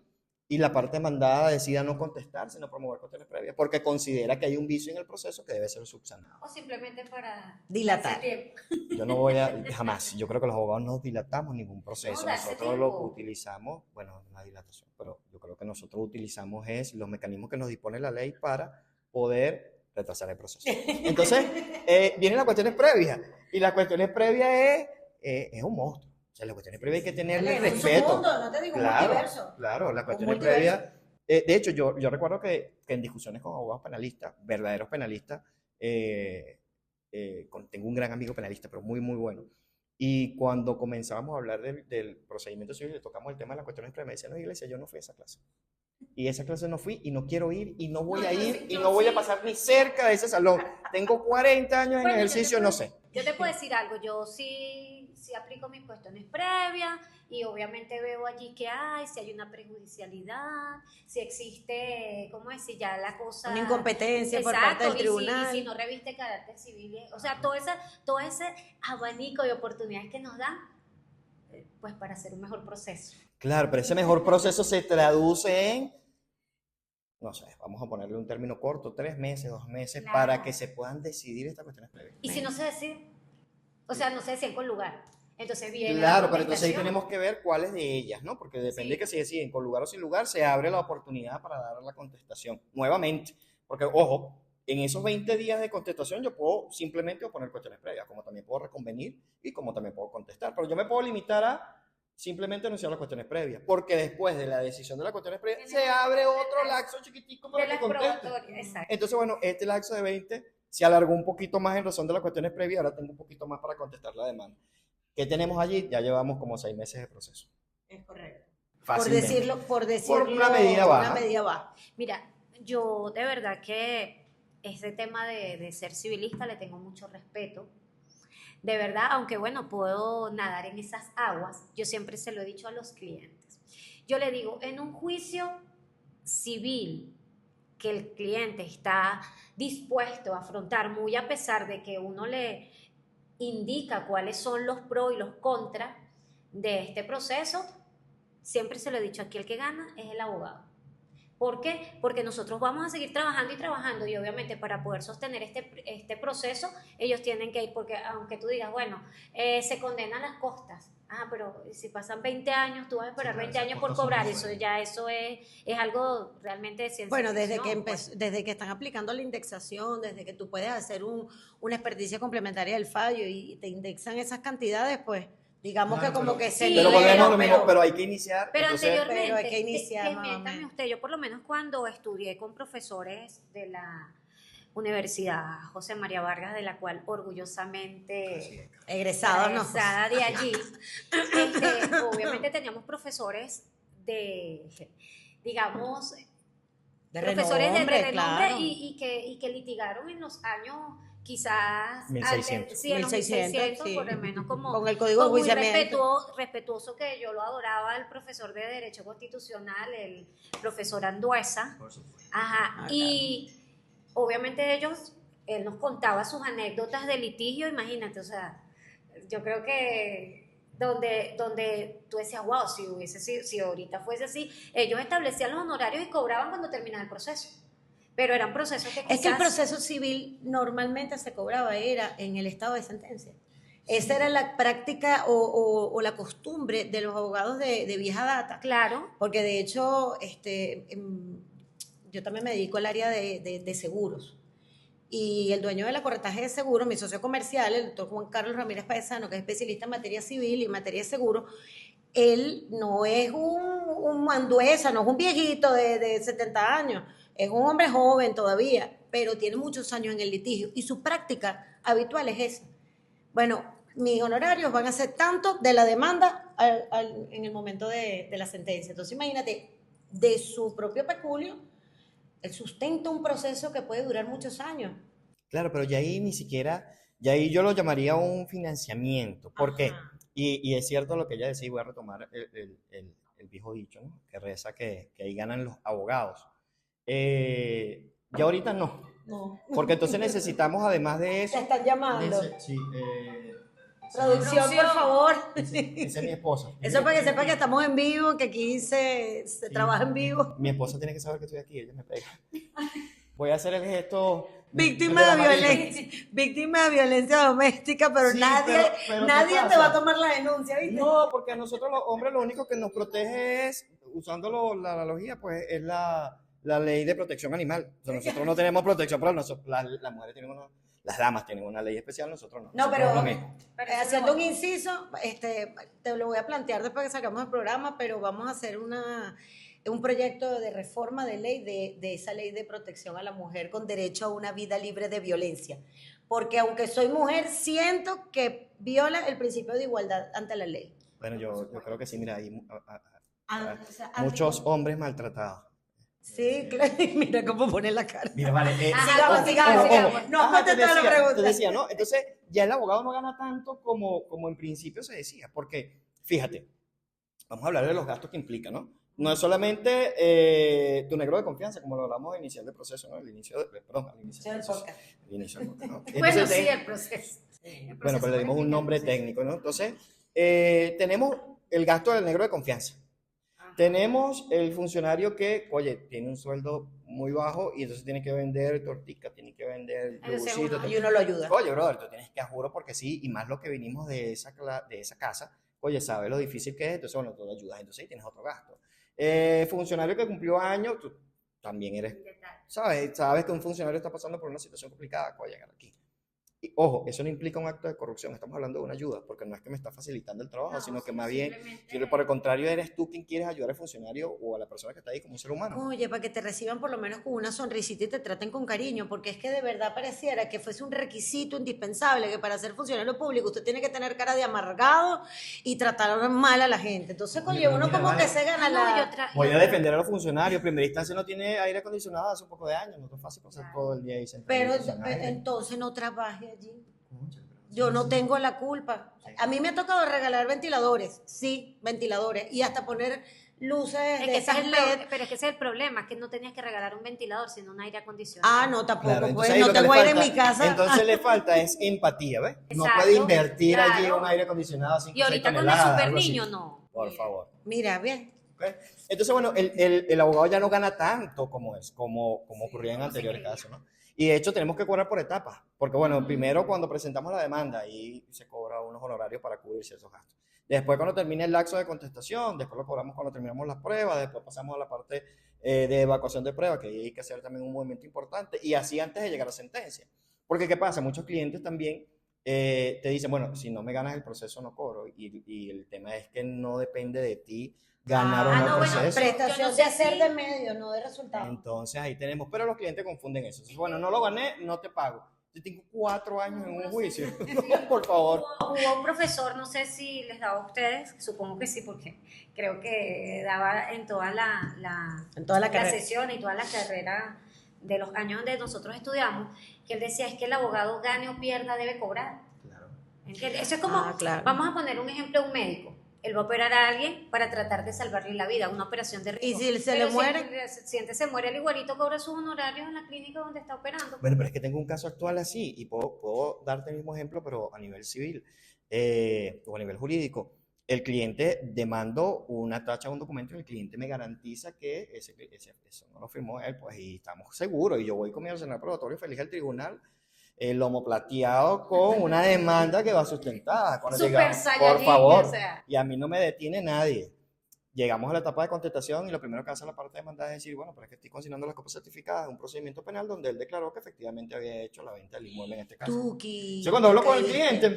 D: y la parte demandada decida no contestar, sino promover cuestiones previas, porque considera que hay un vicio en el proceso que debe ser subsanado.
B: O simplemente para
C: Dilatar.
B: darse tiempo.
D: Yo no voy a, jamás, yo creo que los abogados no dilatamos ningún proceso.
B: No, darse
D: Nosotros lo que
B: tiempo.
D: utilizamos, bueno, la dilatación, pero yo creo que nosotros utilizamos es los mecanismos que nos dispone la ley para poder retrasar el proceso. Entonces, vienen las cuestiones previas, y las cuestiones previas es un monstruo. O sea, las cuestiones previas hay que tenerle
C: Dale, es un
D: respeto.
C: mundo, no te digo un
D: Claro,
C: multiverso.
D: claro, las cuestiones
C: multiverso.
D: previas. De hecho, yo recuerdo que en discusiones con abogados penalistas, verdaderos penalistas, tengo un gran amigo penalista, pero muy, muy bueno. Y cuando comenzábamos a hablar del procedimiento civil, le tocamos el tema de las cuestiones previas, me decían, no, Iglesia, yo no fui a esa clase. Y esa clase no fui, y no quiero ir, y no voy a ir, y no voy a pasar ni cerca de ese salón. Tengo 40 años en
B: Bueno, yo
D: ejercicio,
B: te
D: no
B: puedo-
D: sé.
B: Yo te puedo decir algo, yo sí aplico mis cuestiones previas y obviamente veo allí que hay, si hay una prejudicialidad, si existe, ¿cómo decir? Ya la cosa...
C: Una incompetencia por
B: Exacto,
C: parte del
B: y
C: tribunal.
B: si no reviste carácter civil, o sea, todo ese abanico de oportunidades que nos dan, pues para hacer un mejor proceso.
D: Claro, pero ese mejor proceso se traduce en, no sé, vamos a ponerle un término corto, 3 meses, 2 meses,
B: Claro.
D: para que se puedan decidir estas cuestiones previas.
B: Y si no se decide, o sea, no se deciden con lugar, entonces viene la
D: Claro, pero entonces ahí
B: contestación.
D: tenemos que ver cuáles de ellas, ¿no? Porque depende
B: Sí.
D: que se deciden con lugar o sin lugar, se abre la oportunidad para dar la contestación nuevamente. Porque, ojo, en esos 20 días de contestación yo puedo simplemente oponer cuestiones previas, como también puedo reconvenir y como también puedo contestar. Pero yo me puedo limitar a simplemente anunciar las cuestiones previas, porque después de la decisión de las cuestiones previas se abre otro laxo chiquitico para
B: De
D: que
B: las
D: conteste.
B: probatorias, exacto.
D: Entonces, bueno, este laxo de 20 se alargó un poquito más en razón de las cuestiones previas, ahora tengo un poquito más para contestar la demanda. ¿Qué tenemos allí? Ya llevamos como 6 meses de proceso.
C: Es correcto. Por
D: Fácilmente.
C: decirlo.
D: una medida baja.
C: Una medida baja.
B: Mira, yo de verdad que ese tema de ser civilista le tengo mucho respeto. De verdad, aunque bueno, puedo nadar en esas aguas, yo siempre se lo he dicho a los clientes. Yo le digo, en un juicio civil que el cliente está dispuesto a afrontar, muy a pesar de que uno le indica cuáles son los pros y los contras de este proceso, siempre se lo he dicho, aquí el que gana es el abogado. ¿Por qué? Porque nosotros vamos a seguir trabajando y trabajando y obviamente para poder sostener este proceso ellos tienen que ir, porque aunque tú digas, bueno, se condenan las costas, pero si pasan 20 años, tú vas a esperar 20 años por cobrar, eso es algo realmente de ciencia
C: Bueno, desde
B: ficción,
C: que
B: pues.
C: desde que están aplicando la indexación, desde que tú puedes hacer una experticia complementaria del fallo y te indexan esas cantidades, pues digamos
A: Claro,
C: que como
A: pero-
C: que se
B: Sí,
D: Pero
C: nivela,
D: volvemos a lo mismo,
C: pero-
D: pero hay que iniciar.
B: Pero
D: entonces,
B: anteriormente,
C: Pero hay que iniciar
B: desmiéntame
C: nuevamente.
B: usted, yo por lo menos cuando estudié con profesores de la Universidad José María Vargas, de la cual orgullosamente
C: egresados, ¿no?
B: egresada de allí, obviamente teníamos profesores de, digamos,
C: De
B: profesores
C: renombre,
B: de renombre
C: claro.
B: y que litigaron en los años quizás
D: 1600.
B: sí, en los 1600,
C: sí.
B: por lo menos como
C: Con el código de
B: muy
C: enjuiciamiento.
B: respetuoso, que yo lo adoraba, el profesor de Derecho Constitucional, el profesor Anduesa.
A: Por supuesto.
B: Ajá, y obviamente él nos contaba sus anécdotas de litigio, imagínate, o sea, yo creo que donde tú decías, wow, si ahorita fuese así, ellos establecían los honorarios y cobraban cuando terminaba el proceso, pero eran procesos que
C: Es que el
B: quizás-
C: proceso civil normalmente se cobraba, era en el estado de sentencia. Esa era la práctica o la costumbre de los abogados de vieja data.
B: Claro,
C: Porque de hecho, yo también me dedico al área de seguros. Y el dueño de la corretaje de seguros, mi socio comercial, el doctor Juan Carlos Ramírez Paezano, que es especialista en materia civil y en materia de seguros, él no es un manduesa, no es un viejito de 70 años, es un hombre joven todavía, pero tiene muchos años en el litigio y su práctica habitual es esa. Bueno, mis honorarios van a ser tanto de la demanda en el momento de la sentencia. Entonces imagínate, de su propio peculio, él sustenta un proceso que puede durar muchos años.
D: claro, pero ya ahí ni siquiera, ya ahí yo lo llamaría un financiamiento. ¿Por qué?
C: Ajá.
D: Y es cierto lo que ella decía, y voy a retomar el viejo dicho, ¿no? Que reza que ahí ganan los abogados. Ya ahorita no,
C: No.
D: porque entonces necesitamos, además de
C: Se
D: eso,
C: están llamando.
A: Sí,
C: Producción, por favor.
D: esa es mi esposa.
C: Eso es para que sepa que estamos en vivo, que aquí se trabaja en vivo.
D: Mi esposa tiene que saber que estoy aquí, ella me pega. Voy a hacer el gesto.
C: Víctima
D: el
C: de
D: la manita.
C: violencia, víctima de violencia doméstica, pero
A: Sí,
C: nadie,
A: pero ¿qué
C: nadie te
A: pasa?
C: va a tomar la denuncia, ¿viste?
D: No, porque a nosotros los hombres lo único que nos protege es, usando la analogía, pues es la ley de protección animal. O sea, nosotros no tenemos protección, pero nosotros, las mujeres tienen las damas tienen una ley especial, nosotros no.
C: No,
D: Nosotros
C: pero
D: es lo mismo.
C: haciendo un inciso, te lo voy a plantear después que sacamos el programa, pero vamos a hacer un proyecto de reforma de ley de esa ley de protección a la mujer con derecho a una vida libre de violencia. Porque aunque soy mujer, siento que viola el principio de igualdad ante la ley.
D: Bueno, yo creo que sí, mira, hay
C: O sea,
D: muchos hombres maltratados.
C: Sí, claro, mira cómo pone la cara.
D: Mira, vale.
C: Sigamos, sigamos. No contestó la pregunta.
D: Te decía, ¿no? Entonces, ya el abogado no gana tanto como en principio se decía, porque, fíjate, vamos a hablar de los gastos que implica, ¿no? No es solamente tu negro de confianza, como lo hablamos al inicial del proceso, ¿no? Al inicio del proceso. El inicio del podcast, ¿no?
B: bueno,
D: Entonces,
B: sí, el proceso.
D: bueno, pero le dimos un nombre técnico, ¿no? Entonces, tenemos el gasto del negro de confianza. Tenemos el funcionario que, oye, tiene un sueldo muy bajo y entonces tiene que vender tortica, tiene que vender yogurcito.
C: Y uno lo ayuda.
D: Oye, brother, tú tienes que, juro, porque sí, y más lo que vinimos de esa casa, oye, sabes lo difícil que es, entonces, bueno, tú lo ayudas, entonces ahí tienes otro gasto. Funcionario que cumplió años, tú también eres, sabes que un funcionario está pasando por una situación complicada, oye, llegar aquí. Y, ojo, eso no implica un acto de corrupción, estamos hablando de una ayuda, porque no es que me está facilitando el trabajo, sino que más bien, por el contrario, eres tú quien quieres ayudar al funcionario o a la persona que está ahí como un ser humano.
C: Oye, para que te reciban por lo menos con una sonrisita y te traten con cariño, porque es que de verdad pareciera que fuese un requisito indispensable que para ser funcionario público usted tiene que tener cara de amargado y tratar mal a la gente. Entonces, oye,
A: Pero
C: uno
A: mira,
C: como
A: vale.
C: que se gana
D: Voy a defender a los funcionarios, en primera instancia no tiene aire acondicionado hace un poco de años, no es fácil pasar todo el día ahí sentado.
C: Pero
D: sin aire.
C: entonces no trabaje allí.
A: Concha, pero-
C: Yo no tengo la culpa. A mí me ha tocado regalar ventiladores, sí, ventiladores, y hasta poner luces
B: Es
C: de
B: que
C: esas
B: ese es
C: LED.
B: pero es que ese es el problema, que no tenías que regalar un ventilador, sino un aire acondicionado.
C: Ah, no, tampoco,
D: Claro,
C: pues
D: entonces ahí
C: no
D: lo que
C: tengo
D: le
C: aire en
D: falta-
C: mi casa.
D: Entonces le falta es empatía, ¿ves? No
B: Exacto,
D: puede invertir allí
B: claro.
D: un aire acondicionado 5
B: Y ahorita con el super niño, no.
D: Por favor.
C: Mira, bien.
A: Ok,
D: ¿ves? Entonces, bueno, el abogado ya no gana tanto como ocurría en anteriores casos, ¿no? Y de hecho tenemos que cobrar por etapas, porque bueno, primero cuando presentamos la demanda, ahí se cobra unos honorarios para cubrirse esos gastos. Después cuando termine el lapso de contestación, después lo cobramos cuando terminamos las pruebas, después pasamos a la parte de evacuación de pruebas, que ahí hay que hacer también un movimiento importante, y así antes de llegar a la sentencia. Porque ¿qué pasa? Muchos clientes también te dicen, bueno, si no me ganas el proceso no cobro, y el tema es que no depende de ti ganar o no el
B: no, bueno,
D: proceso.
C: Prestación
B: Yo no
C: de
B: sé
C: hacer
B: si-
C: de medio, no de resultado.
D: Entonces ahí tenemos, pero los clientes confunden eso. Entonces, bueno, no lo gané, no te pago. Yo tengo 4 años en un juicio. No, por favor.
B: Hubo un profesor, no sé si les daba a ustedes, supongo que sí, porque creo que daba en toda
C: En toda la
B: la
C: carrera.
B: sesión y toda la carrera de los años donde nosotros estudiamos, que él decía es que el abogado gane o pierda debe cobrar.
A: Claro.
B: ¿Entiendes? Eso es como,
C: Claro.
B: vamos a poner un ejemplo de un médico. Él va a operar a alguien para tratar de salvarle la vida, una operación de riesgo.
C: ¿Y si se
B: Pero
C: le muere?
B: Si el paciente se muere, el igualito cobra sus honorarios en la clínica donde está operando.
D: Bueno, pero es que tengo un caso actual así y puedo darte el mismo ejemplo, pero a nivel civil o a nivel jurídico. El cliente demandó una tacha de un documento y el cliente me garantiza que eso no lo firmó él, pues, y estamos seguros. Y yo voy con mi arsenal probatorio feliz al tribunal, el lomo plateado con una demanda que va sustentada. Cuando
B: Super
D: llegamos,
B: Saiyajin,
D: por favor,
B: o sea.
D: y a mí no me detiene nadie. Llegamos a la etapa de contestación y lo primero que hace la parte demandada es decir, bueno, pero es que estoy consignando las copias certificadas de un procedimiento penal donde él declaró que efectivamente había hecho la venta del inmueble en este caso.
C: Tuki.
D: Yo cuando hablo con el cliente,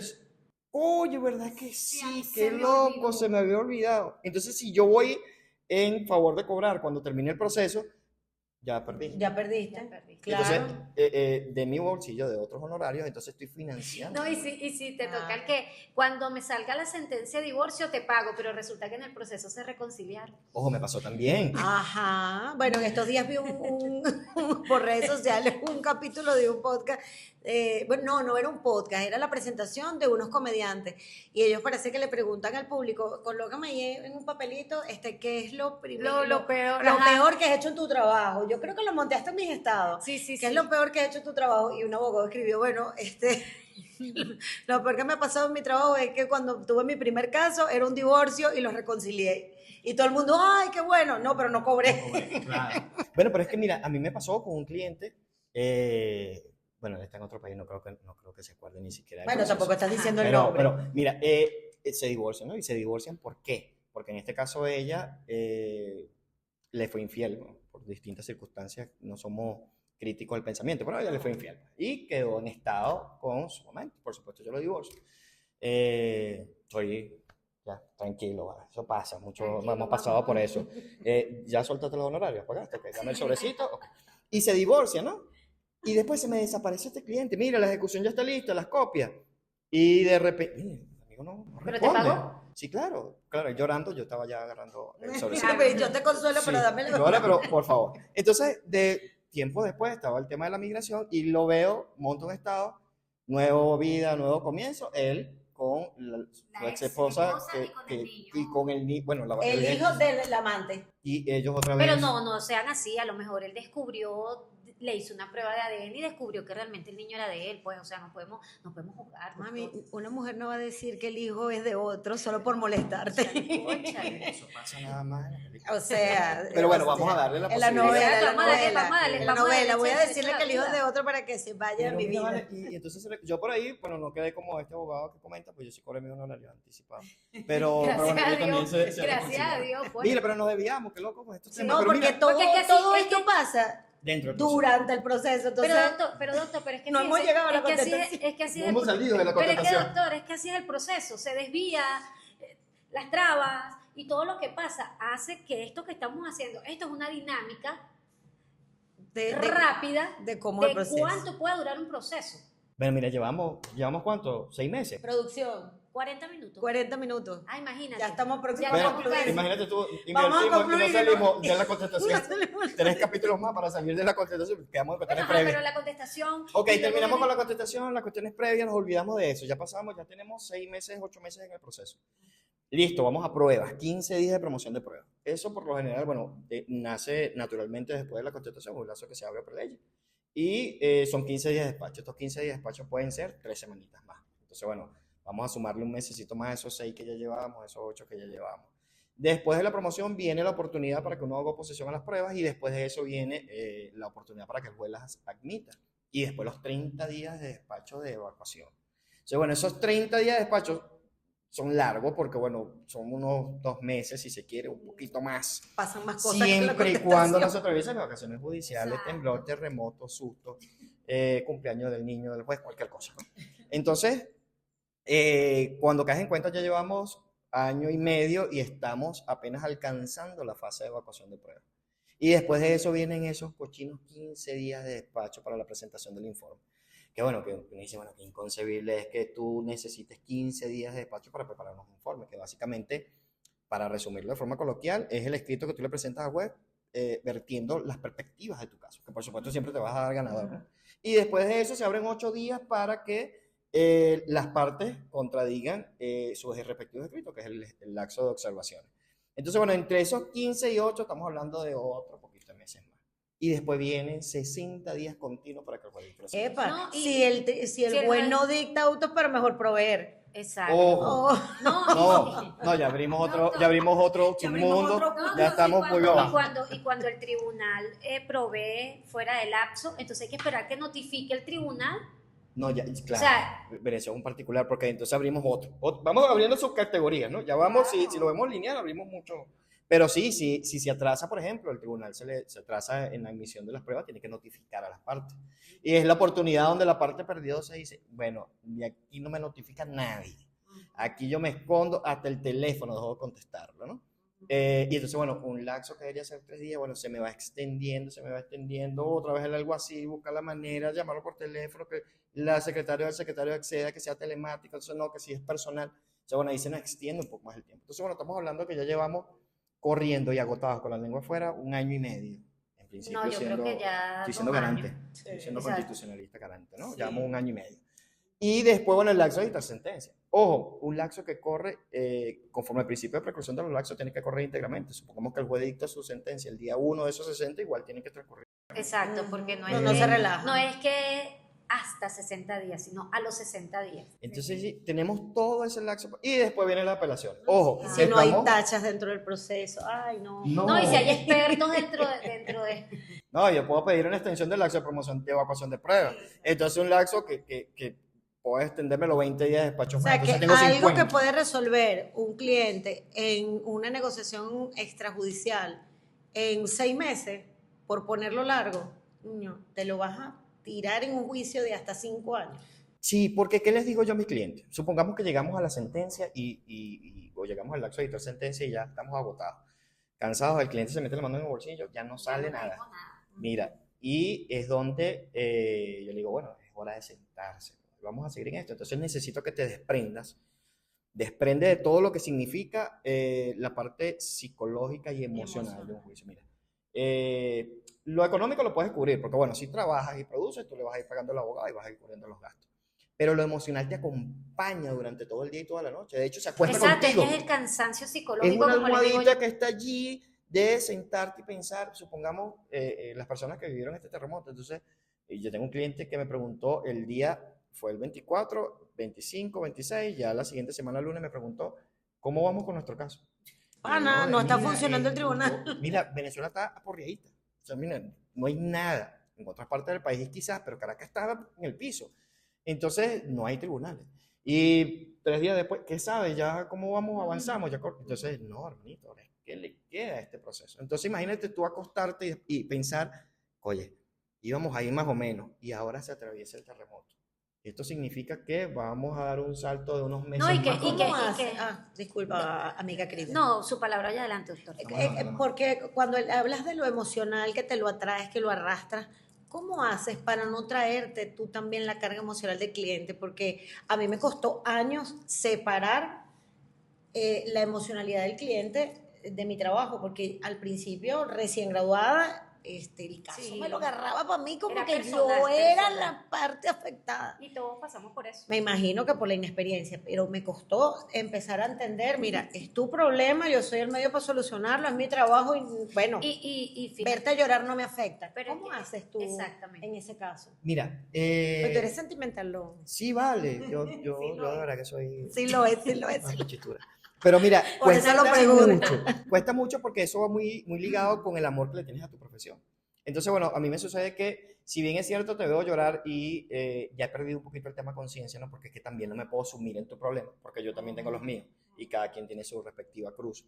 D: oye, ¿verdad que sí?
B: Se
D: Qué
B: me
D: loco,
B: olvidó.
D: se me había olvidado. Entonces, si yo voy en favor de cobrar cuando termine el proceso, ya perdí.
C: Ya perdiste.
B: Ya perdiste.
C: Claro.
D: Entonces, de mi bolsillo, de otros honorarios, entonces estoy financiando.
B: No, y si te toca
C: Ah.
B: el que cuando me salga la sentencia de divorcio te pago, pero resulta que en el proceso se reconciliaron.
D: Ojo, me pasó también.
C: Ajá. Bueno, en estos días vi por redes sociales un capítulo de un podcast. Bueno, no era un podcast, era la presentación de unos comediantes. Y ellos parece que le preguntan al público, colócame ahí en un papelito, ¿qué es lo primero?
B: Lo peor,
C: Lo
B: ajá.
C: peor que has hecho en tu trabajo. Yo creo que lo monté hasta en mis estados.
B: Sí, sí,
C: ¿Qué
B: sí.
C: es lo peor que has hecho en tu trabajo? Y un abogado escribió, bueno, lo peor que me ha pasado en mi trabajo es que cuando tuve mi primer caso era un divorcio y lo reconcilié. Y todo el mundo, ¡ay, qué bueno! No, pero no cobré.
A: Claro.
D: Bueno, pero es que mira, a mí me pasó con un cliente, bueno, él está en otro país, no creo que se acuerde ni siquiera del
C: Bueno,
D: proceso.
C: tampoco estás diciendo el
D: Pero,
C: nombre.
D: pero mira, se divorcian, ¿no? Y se divorcian ¿por qué? Porque en este caso ella le fue infiel, ¿no? Por distintas circunstancias, no somos críticos del pensamiento, pero ella le fue infiel. Y quedó en estado con su momento, por supuesto, yo lo divorcio. Estoy ya, tranquilo, ¿vale? Eso pasa,
B: Tranquilo,
D: hemos pasado
B: vamos.
D: por eso. ¿Ya soltaste los honorarios? ¿Pagaste? Okay, dame el sobrecito. Okay. Y se divorcia, ¿no? Y después se me desaparece este cliente. Mira, la ejecución ya está lista, las copias. Y de repente, mire, el amigo no
B: ¿Pero te
D: responde.
B: pagó?
D: Sí, claro, llorando, yo estaba ya agarrando el
C: Sí,
D: sobrecito.
C: pero yo te consuelo, pero
D: Sí.
C: dámelo.
D: No, pero por favor. Entonces, de tiempo después estaba el tema de la migración y lo veo, monto un estado, nueva vida, nuevo comienzo, él con su ex esposa y con el niño, bueno,
C: El hijo del amante.
D: y ellos otra vez.
B: Pero no sean así, a lo mejor él descubrió, le hizo una prueba de ADN y descubrió que realmente el niño era de él, pues, o sea, no podemos jugar.
C: Mami, una mujer no va a decir que el hijo es de otro solo por molestarte.
D: Eso pasa nada más en la película.
C: O sea.
D: Pero bueno,
C: o sea,
D: vamos a darle la
C: en la
D: posibilidad.
C: novela,
B: Vamos a darle, vamos a darle,
C: en la
B: vamos a darle
C: novela. Voy a
B: chance,
C: decirle
B: chance
C: que el hijo
B: a
C: es
B: la
C: de otro para que se vaya
D: Pero
C: a mi
D: mira,
C: vida.
D: vale, y entonces yo por ahí, bueno, no quedé como este abogado que comenta, pues yo sí cobré mi honorario anticipado. Pero bueno,
B: Gracias a
D: ellos también
B: Dios,
D: se
B: gracias a
D: reconciliaron.
B: Dios, pues.
D: Mira, pero nos debíamos, qué loco con estos temas.
C: No,
D: Pero
C: porque
D: mira,
C: todo,
B: Porque es que sí,
C: todo
B: es
C: esto
B: que-
C: pasa
D: dentro del proceso.
C: durante el proceso. Entonces,
B: Pero doctor, pero es que
C: no hemos
B: fíjese,
C: llegado a la
B: es que así
C: contestación.
B: es que así
D: No
B: es
D: hemos salido de la
B: Pero es que
D: contestación.
B: doctor, es que así es el proceso, se desvía las trabas y todo lo que pasa hace que esto que estamos haciendo, esto es una dinámica
C: de
B: rápida
C: de cómo
B: de
C: el proceso.
B: cuánto puede durar un proceso.
D: Bueno, mira, llevamos ¿cuánto? 6 meses.
C: Producción,
B: 40 minutos.
C: 40 minutos.
B: Ah, imagínate.
C: Ya estamos próximos
B: Ya
C: a
B: estamos
C: concluir.
B: casi.
D: Imagínate tú,
C: Vamos a
D: invertimos y no
C: concluir,
D: salimos
C: ¿no?
D: de la contestación.
C: No salimos.
D: 3 capítulos más para salir de la contestación, quedamos en
B: Bueno,
D: cuestiones
B: ajá,
D: previas.
B: pero la contestación.
D: Ok,
B: y luego
D: terminamos con
B: viene-
D: la contestación, las cuestiones previas, nos olvidamos de eso. Ya pasamos, ya tenemos 6 meses, 8 meses en el proceso. Listo, vamos a pruebas, 15 días de promoción de pruebas. Eso por lo general, bueno, nace naturalmente después de la contestación, un lazo que se abre por ley. Y son 15 días de despacho. Estos 15 días de despacho pueden ser 3 semanitas más. Entonces, bueno, vamos a sumarle un mesecito más a esos 6 que ya llevábamos, esos 8 que ya llevábamos. Después de la promoción viene la oportunidad para que uno haga oposición a las pruebas y después de eso viene la oportunidad para que el juez las admita. Y después los 30 días de despacho de evacuación. O sea, bueno, esos 30 días de despacho son largos porque, bueno, son unos 2 meses, si se quiere, un poquito más.
C: Pasan más cosas que la
D: Siempre y cuando no
C: contestación.
D: se atraviesen vacaciones judiciales,
B: Exacto.
D: temblor, terremoto, susto, cumpleaños del niño, del juez, cualquier cosa, ¿no? Entonces, cuando caes en cuenta ya llevamos año y medio y estamos apenas alcanzando la fase de evacuación de pruebas. Y después de eso vienen esos cochinos 15 días de despacho para la presentación del informe. Que bueno, que uno dice, bueno, que inconcebible es que tú necesites 15 días de despacho para preparar un informe, que básicamente, para resumirlo de forma coloquial, es el escrito que tú le presentas al juez vertiendo las perspectivas de tu caso, que por supuesto siempre te vas a dar ganador, ¿no? Y después de eso se abren 8 días para que las partes contradigan sus respectivos escritos, que es el lapso de observaciones. Entonces, bueno, entre esos 15 y 8 estamos hablando de otro poquito de meses más. Y después vienen 60 días continuos para que el juez proceda.
C: Epa,
B: No, y-
C: si el
B: el
C: juez
B: juez-
C: no dicta autos, pero mejor proveer.
B: Exacto.
D: Ojo.
C: Oh,
D: No, ya abrimos otro
C: Ya abrimos
D: mundo,
C: otro-
D: ya estamos muy abajo.
B: Y cuando el tribunal provee fuera del lapso, entonces hay que esperar que notifique el tribunal.
D: No, ya,
B: O
D: claro.
B: sea,
D: Venecia es un particular porque entonces abrimos otro. Vamos abriendo subcategorías, ¿no? Ya vamos, si lo vemos lineal, abrimos mucho. Pero sí, si se atrasa, por ejemplo, el tribunal se atrasa en la admisión de las pruebas, tiene que notificar a las partes. Y es la oportunidad donde la parte perdida se dice, bueno, de aquí no me notifica nadie. Aquí yo me escondo, hasta el teléfono dejo de contestarlo, ¿no? Y entonces, bueno, un lapso que debería ser 3 días, bueno, se me va extendiendo, otra vez el alguacil, buscar la manera, llamarlo por teléfono, que la secretaria o el secretario acceda, que sea telemático, entonces no, que si es personal. O sea, bueno, ahí se nos extiende un poco más el tiempo. Entonces, bueno, estamos hablando que ya llevamos corriendo y agotados con la lengua afuera 1 año y medio. En principio,
B: no, yo creo que ya
D: estoy siendo
B: 2
D: garante,
B: años.
D: estoy siendo
B: Exacto.
D: constitucionalista garante, ¿no?
C: Sí.
D: Llevamos 1 año y medio. Y después, bueno, el lapso de dictar sentencia. Ojo, un lapso que corre, conforme al principio de preclusión de los lapsos, tiene que correr íntegramente. Supongamos que el juez dicta su sentencia el día 1 de esos 60, igual tiene que transcurrir.
B: Exacto, porque no es,
C: No
B: que,
C: se relaja.
B: no es que hasta 60 días, sino a los 60 días.
D: Entonces, sí, tenemos todo ese lapso. Y después viene la apelación. Ojo,
C: Y si no hay
D: estamos-
C: tachas dentro del proceso, ay, no.
B: No, y si hay expertos dentro de...
D: No, yo puedo pedir una extensión del lapso de promoción de evacuación de pruebas. Entonces, un lapso que puedo extendérmelo 20 días de despacho.
C: O sea, que
D: entonces tengo
C: algo
D: 50.
C: que puede resolver un cliente en una negociación extrajudicial en 6 meses, por ponerlo largo, niño, te lo vas a tirar en un juicio de hasta 5 años.
D: Sí, porque ¿qué les digo yo a mis clientes? Supongamos que llegamos a la sentencia o llegamos al lapso de dictar sentencia y ya estamos agotados. Cansados, el cliente se mete la mano en el bolsillo, ya no sale nada. Mira, y es donde yo le digo, bueno, es hora de sentarse. Vamos a seguir en esto. Entonces necesito que te desprendas. Desprende de todo lo que significa la parte psicológica y emocional de un juicio. Mira, lo económico lo puedes cubrir, porque bueno, si trabajas y produces, tú le vas a ir pagando al abogado y vas a ir cubriendo los gastos. Pero lo emocional te acompaña durante todo el día y toda la noche. De hecho, se acuesta
B: Exacto, es
D: contigo.
B: que es el cansancio
D: Es
B: psicológico,
D: una
B: como les digo yo.
D: almohadita que está allí de sentarte y pensar, supongamos, las personas que vivieron este terremoto. Entonces, yo tengo un cliente que me preguntó el día, fue el 24, 25, 26, ya la siguiente semana, lunes, me preguntó, ¿cómo vamos con nuestro caso?
C: Pana, no está
D: Mira,
C: funcionando el tribunal.
D: Mira, Venezuela está aporreadita. O sea, mira, no hay nada. En otras partes del país quizás, pero Caracas está en el piso. Entonces, no hay tribunales. Y 3 días después, ¿qué sabes? ¿Ya cómo vamos? Avanzamos. Entonces, no, hermanito, ¿qué le queda a este proceso? Entonces, imagínate tú acostarte y pensar, oye, íbamos a ir más o menos, y ahora se atraviesa el terremoto. Esto significa que vamos a dar un salto de unos meses
B: No, y que-
D: más.
B: y
C: ¿Cómo
B: que-
C: hace? Disculpa, amiga querida.
B: No, su palabra ya adelante, doctor.
C: Porque cuando hablas de lo emocional, que te lo atraes, que lo arrastras, ¿cómo haces para no traerte tú también la carga emocional del cliente? Porque a mí me costó años separar la emocionalidad del cliente de mi trabajo, porque al principio, recién graduada, el caso
B: Sí.
C: me lo agarraba para mí como
B: Era
C: que
B: personal,
C: yo era
B: personal.
C: la parte afectada.
B: Y todos pasamos por eso.
C: Me imagino que por la inexperiencia, pero me costó empezar a entender, mira, es tu problema, yo soy el medio para solucionarlo, es mi trabajo y bueno,
B: Y fíjate,
C: verte a llorar no me afecta.
B: Pero
C: ¿Cómo
B: es que-
C: haces tú
B: exactamente.
C: en ese caso?
D: Mira,
C: Pues tú eres sentimentalón.
D: sí, vale. Yo
C: Sí,
D: de verdad que soy
C: Sí lo es, sí lo es.
D: una chitura. Pero mira,
C: Por eso lo pregunto.
D: cuesta mucho porque eso va muy, muy ligado con el amor que le tienes a tu profesión. Entonces, bueno, a mí me sucede que, si bien es cierto, te veo llorar y ya he perdido un poquito el tema conciencia, ¿no? Porque es que también no me puedo sumir en tu problema, porque yo también tengo los míos y cada quien tiene su respectiva cruz.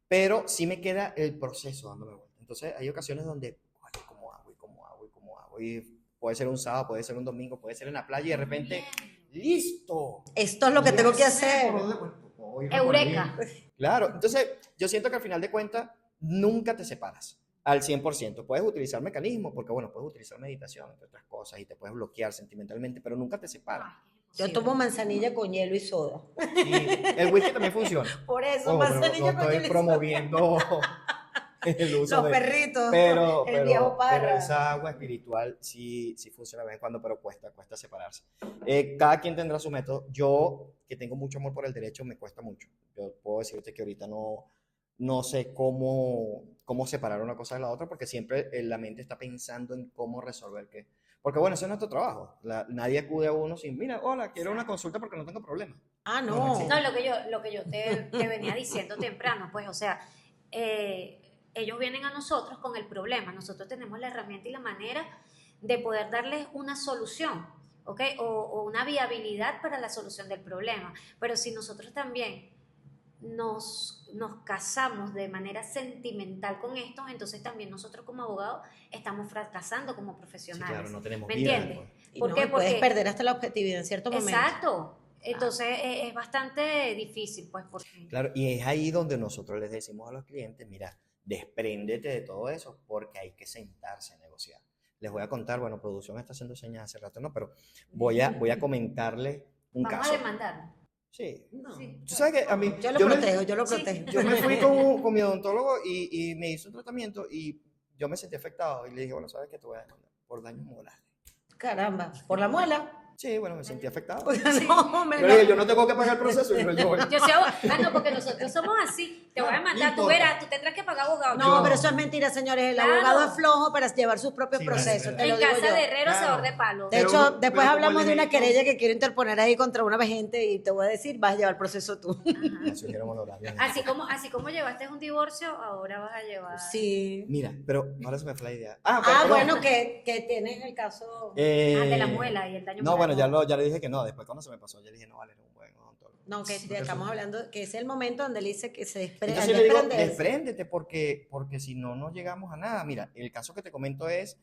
D: Pero sí me queda el proceso dándome vuelta. Entonces, hay ocasiones donde, "Ay, ¿cómo hago? ¿Y cómo hago? ¿Y cómo hago?" Y puede ser un sábado, puede ser un domingo, puede ser en la playa y de repente, ¡listo!
C: Esto es lo que tengo que hacer.
B: Eureka.
D: Claro, entonces yo siento que al final de cuentas nunca te separas al 100%. Puedes utilizar mecanismos, porque bueno, puedes utilizar meditación, entre otras cosas, y te puedes bloquear sentimentalmente, pero nunca te separas.
C: Yo tomo manzanilla con hielo y soda.
D: Y el whisky también funciona.
C: Por eso,
D: Ojo, pero no
C: manzanilla con
D: estoy
C: hielo y
D: promoviendo el uso
C: Los
D: de...
C: perritos,
D: Pero,
C: el viejo
D: pero
C: Parra.
D: esa agua espiritual sí, sí funciona de vez en cuando, pero cuesta separarse. Cada quien tendrá su método. Yo, que tengo mucho amor por el derecho, me cuesta mucho. Yo puedo decirte que ahorita no sé cómo separar una cosa de la otra, porque siempre la mente está pensando en cómo resolver qué. Porque bueno, ese es nuestro trabajo. Nadie acude a uno sin, mira, hola, quiero una consulta porque no tengo problema.
C: Ah,
D: No,
C: no.
D: no
B: No, lo que yo te venía diciendo temprano, pues, o sea, ellos vienen a nosotros con el problema, nosotros tenemos la herramienta y la manera de poder darles una solución, ¿ok? O una viabilidad para la solución del problema, pero si nosotros también nos casamos de manera sentimental con esto, entonces también nosotros como abogados estamos fracasando como
D: Sí,
B: profesionales.
D: claro, no tenemos
B: ¿Me
D: vida
B: entiendes?
D: después.
C: Y
B: ¿Por
C: no,
B: qué?
C: y puedes
B: Porque
C: perder hasta la objetividad en cierto momento.
B: exacto. Entonces es bastante difícil, pues, porque
D: Claro, y es ahí donde nosotros les decimos a los clientes, mira, despréndete de todo eso porque hay que sentarse a negociar. Les voy a contar, bueno, producción está haciendo señas hace rato, ¿no? Pero voy a comentarles un
B: vamos
D: caso.
B: a demandar.
D: Sí.
C: No.
B: Sí.
D: Tú sabes que a mí,
C: Yo lo
D: me-
C: protejo, yo lo
B: Sí.
C: protejo.
D: yo me fui con mi odontólogo y me hizo un tratamiento y yo me sentí afectado y le dije, bueno, ¿sabes qué? Te voy a demandar por daños morales.
C: Caramba, por la muela.
D: Sí, bueno, me sentí afectado.
C: No,
D: Yo le dije, yo no tengo que pagar el proceso, pero yo voy.
B: Yo sé, no, porque nosotros somos así. Te voy a mandar, tú verás, tú tendrás que pagar abogado.
C: No,
D: Yo-
C: pero eso es mentira, señores. El
B: Claro.
C: abogado es flojo para llevar sus propios
A: Sí,
C: procesos,
A: vale,
C: te
B: En
C: lo digo
B: casa
C: yo.
B: de herrero,
A: Claro.
B: asador de palo.
C: De
A: Pero
C: hecho,
A: uno-
C: después
A: pero como
C: hablamos
A: el
C: de una
A: delito-
C: querella que quiero interponer ahí contra una gente y te voy a decir, vas a llevar proceso tú.
D: Me sugiero honorario.
B: Así como llevaste un divorcio, ahora vas a llevar.
C: Sí.
D: Mira, pero ahora se me fue la idea.
C: Ah,
D: perdón.
C: bueno, que tienes el caso.
B: De la muela y el daño
D: No,
B: moral.
D: bueno, ya le dije que no. Después cuando se me pasó, ya le dije, no, vale, era un buen odontólogo.
C: No, que
A: Porque
C: estamos hablando, que es el momento donde él dice que se desprende.
D: Entonces yo le digo, despréndete porque si no, no llegamos a nada. Mira, el caso que te comento es,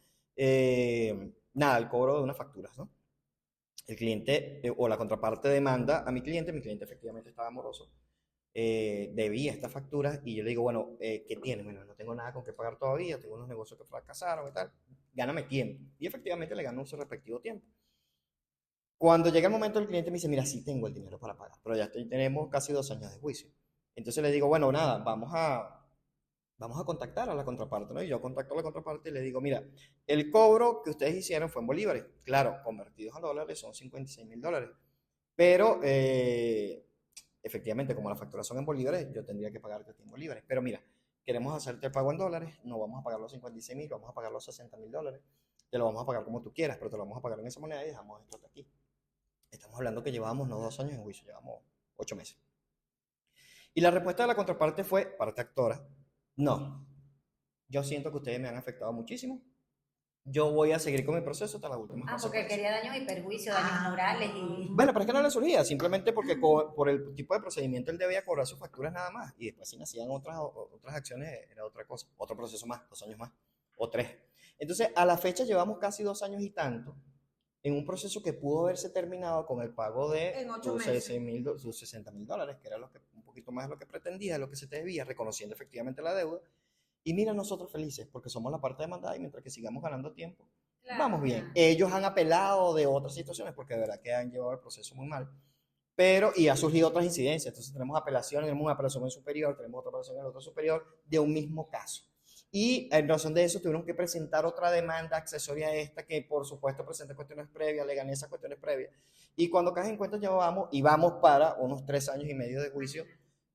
D: nada, el cobro de unas facturas, ¿no? El cliente o la contraparte demanda a mi cliente efectivamente estaba amoroso, debía estas facturas y yo le digo, bueno, ¿qué tienes? Bueno, no tengo nada con qué pagar todavía, tengo unos negocios que fracasaron y tal, gáname tiempo. Y efectivamente le ganó su respectivo tiempo. Cuando llega el momento, el cliente me dice, mira, sí tengo el dinero para pagar, pero ya tenemos casi 2 años de juicio. Entonces le digo, bueno, nada, vamos a contactar a la contraparte, ¿no? Y yo contacto a la contraparte y le digo, mira, el cobro que ustedes hicieron fue en bolívares. Claro, convertidos a dólares son $56,000. Pero, efectivamente, como las facturas son en bolívares, yo tendría que pagarte en bolívares. Pero mira, queremos hacerte el pago en dólares, no vamos a pagar los 56,000, vamos a pagar los $60,000. Te lo vamos a pagar como tú quieras, pero te lo vamos a pagar en esa moneda y dejamos esto aquí. Estamos hablando que llevábamos no 2 años en juicio, llevamos 8 meses. Y la respuesta de la contraparte fue, parte actora, no, yo siento que ustedes me han afectado muchísimo, yo voy a seguir con mi proceso hasta la última
B: Porque
D: consecuencia.
B: quería daños y perjuicios, daños morales y.
D: Bueno, pero es que no le surgía, simplemente porque por el tipo de procedimiento él debía cobrar sus facturas nada más, y después si nacían otras acciones era otra cosa, otro proceso más, 2 años más, o 3. Entonces, a la fecha llevamos casi 2 años y tanto, en un proceso que pudo haberse terminado con el pago de
C: En 8
D: sus
C: meses.
D: sus $60,000, que era un poquito más de lo que pretendía, de lo que se te debía, reconociendo efectivamente la deuda. Y mira, nosotros felices, porque somos la parte demandada y mientras que sigamos ganando tiempo,
B: Claro,
D: vamos bien.
B: claro.
D: Ellos han apelado de otras situaciones, porque de verdad que han llevado el proceso muy mal. Pero, y ha surgido otras incidencias. Entonces tenemos apelaciones, tenemos una apelación en superior, tenemos otra apelación en el otro superior, de un mismo caso. Y en razón de eso tuvieron que presentar otra demanda accesoria a esta, que por supuesto presenta cuestiones previas, le gané esas cuestiones previas. Y cuando caes en cuenta ya vamos para unos 3 años y medio de juicio,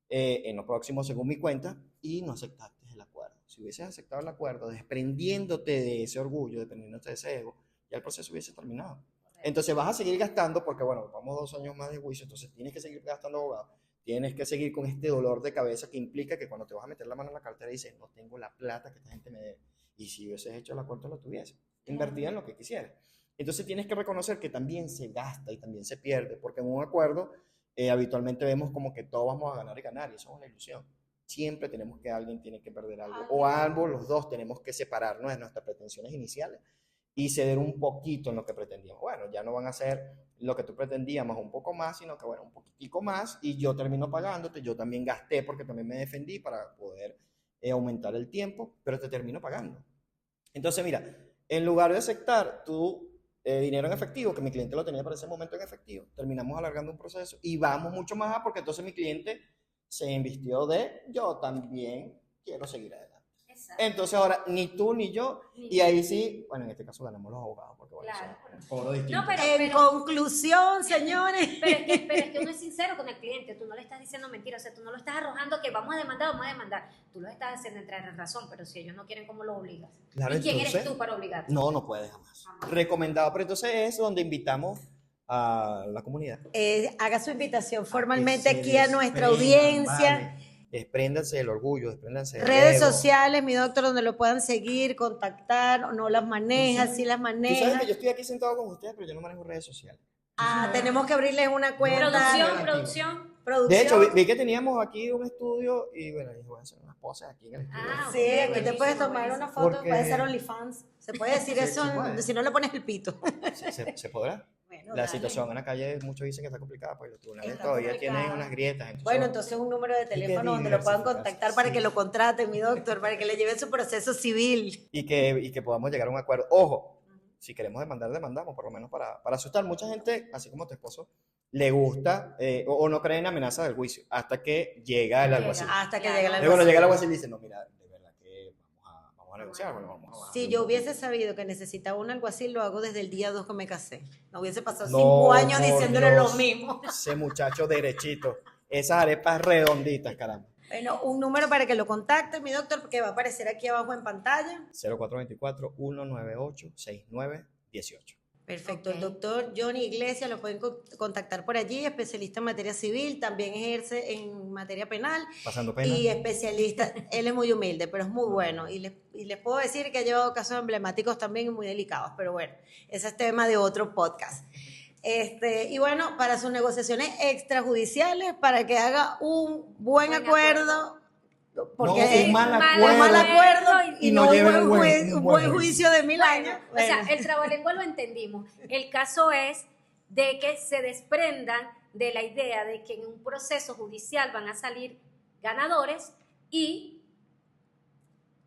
D: en lo próximo según mi cuenta, y no aceptaste el acuerdo. Si hubieses aceptado el acuerdo, desprendiéndote de ese orgullo, desprendiéndote de ese ego, ya el proceso hubiese terminado. Entonces vas a seguir gastando, porque bueno, vamos 2 años más de juicio, entonces tienes que seguir gastando abogados, tienes que seguir con este dolor de cabeza que implica que cuando te vas a meter la mano en la cartera dices, no tengo la plata que esta gente me debe. Y si hubieses hecho la cuenta, lo tuviese. Invertida en lo que quisieras. Entonces tienes que reconocer que también se gasta y también se pierde, porque en un acuerdo habitualmente vemos como que todos vamos a ganar y ganar, y eso es una ilusión. Siempre tenemos que alguien tiene que perder algo, o ambos, los dos, tenemos que separarnos de nuestras pretensiones iniciales y ceder un poquito en lo que pretendíamos. Bueno, ya no van a ser lo que tú pretendías más un poco más, sino que bueno, un poquitico más, y yo termino pagándote, yo también gasté porque también me defendí para poder aumentar el tiempo, pero te termino pagando. Entonces, mira, en lugar de aceptar tu dinero en efectivo, que mi cliente lo tenía para ese momento en efectivo, terminamos alargando un proceso y vamos mucho más porque entonces mi cliente se invistió de yo también quiero seguir adelante. Exacto. Entonces ahora ni tú ni yo, y ahí sí, bueno, en este caso ganamos los abogados porque bueno,
B: claro.
A: Cobro distinto.
B: No,
C: En conclusión, señores.
B: Pero es que uno es sincero con el cliente, tú no le estás diciendo mentiras, o sea, tú no lo estás arrojando que vamos a demandar, tú lo estás haciendo entrar en razón, pero si ellos no quieren, ¿cómo lo obligas?
D: Claro,
B: ¿Y quién
D: entonces,
B: eres tú para obligar?
D: No puedes jamás. Recomendado, pero entonces es donde invitamos a la comunidad.
C: Haga su invitación formalmente aquí a nuestra audiencia.
D: Vale. Despréndanse del orgullo, despréndanse del
C: Redes
D: ego.
C: sociales, mi doctor, donde lo puedan seguir, contactar, no las maneja, sí las
D: Tú
C: maneja.
D: sabes que yo estoy aquí sentado con ustedes, pero yo no manejo redes sociales.
C: Tenemos que abrirles una cuenta.
B: Producción.
D: De hecho, vi que teníamos aquí un estudio y bueno, dije, voy a hacer unas poses aquí en el estudio.
C: Sí, aquí te puedes tomar una foto,
D: Porque-
C: puede ser OnlyFans. Se puede decir
D: Sí,
C: eso
D: se puede.
C: si no le pones el pito.
D: ¿Se podrá?
C: Bueno,
D: La
C: dale.
D: situación en la calle, muchos dicen que está complicada, pues los tribunales
C: Está
D: todavía
C: complicada.
D: tienen unas grietas. Entonces,
C: Bueno, entonces un número de teléfono donde lo puedan contactar para que lo contraten, mi doctor, para que le lleven su proceso civil.
D: y que podamos llegar a un acuerdo. Ojo, si queremos demandar, demandamos, por lo menos para asustar. Mucha gente, así como tu esposo, le gusta o no cree en amenaza del juicio hasta que llega el alguacil.
C: Hasta que
B: Claro.
C: llegue la
D: Luego cuando llega el alguacil dice, no, mira, de verdad que vamos a negociar, bueno, vamos a bajar
C: Si
D: un
C: yo
D: poquito.
C: hubiese sabido que necesitaba un alguacil, lo hago desde el día 2 que me casé. No hubiese pasado
D: No,
C: 5 años
D: por
C: diciéndole
D: Dios.
C: lo mismo.
D: Ese muchacho derechito, esas arepas redonditas, caramba.
C: Bueno, un número para que lo contacte, mi doctor, porque va a aparecer aquí abajo en pantalla.
D: 0424-198-6918.
C: Perfecto,
B: Ok.
C: el doctor Johnny Iglesias lo pueden contactar por allí, especialista en materia civil, también ejerce en materia penal
D: Pasando pena.
C: y especialista, él es muy humilde, pero es muy bueno y les puedo decir que ha llevado casos emblemáticos también y muy delicados, pero bueno, ese es tema de otro podcast. Y bueno, para sus negociaciones extrajudiciales, para que haga un buen acuerdo, porque
D: No,
C: es
D: un mal
C: un
D: acuerdo.
C: mal acuerdo y no un
D: lleve
C: buen,
D: un
C: un
D: buen
C: buen juicio de 1000 años.
B: O sea,
C: Bueno.
B: el trabalengua lo entendimos. El caso es de que se desprendan de la idea de que en un proceso judicial van a salir ganadores y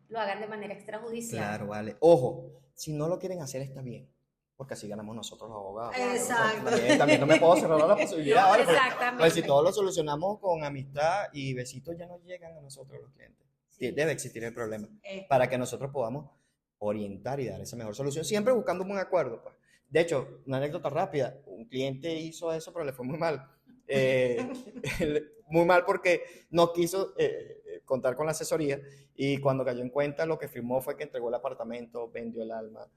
B: lo hagan de manera extrajudicial.
D: Claro, vale. Ojo, si no lo quieren hacer está bien, porque así ganamos nosotros los abogados.
C: Exacto.
D: También no me puedo cerrar la posibilidad.
B: No,
D: ¿vale? Porque,
B: exactamente.
D: pues si todo lo solucionamos con amistad y besitos ya no llegan a nosotros los clientes. Debe existir el problema para que nosotros podamos orientar y dar esa mejor solución, siempre buscando un buen acuerdo. Pues. De hecho, una anécdota rápida, un cliente hizo eso, pero le fue muy mal. Muy mal porque no quiso contar con la asesoría y cuando cayó en cuenta lo que firmó fue que entregó el apartamento, vendió el alma,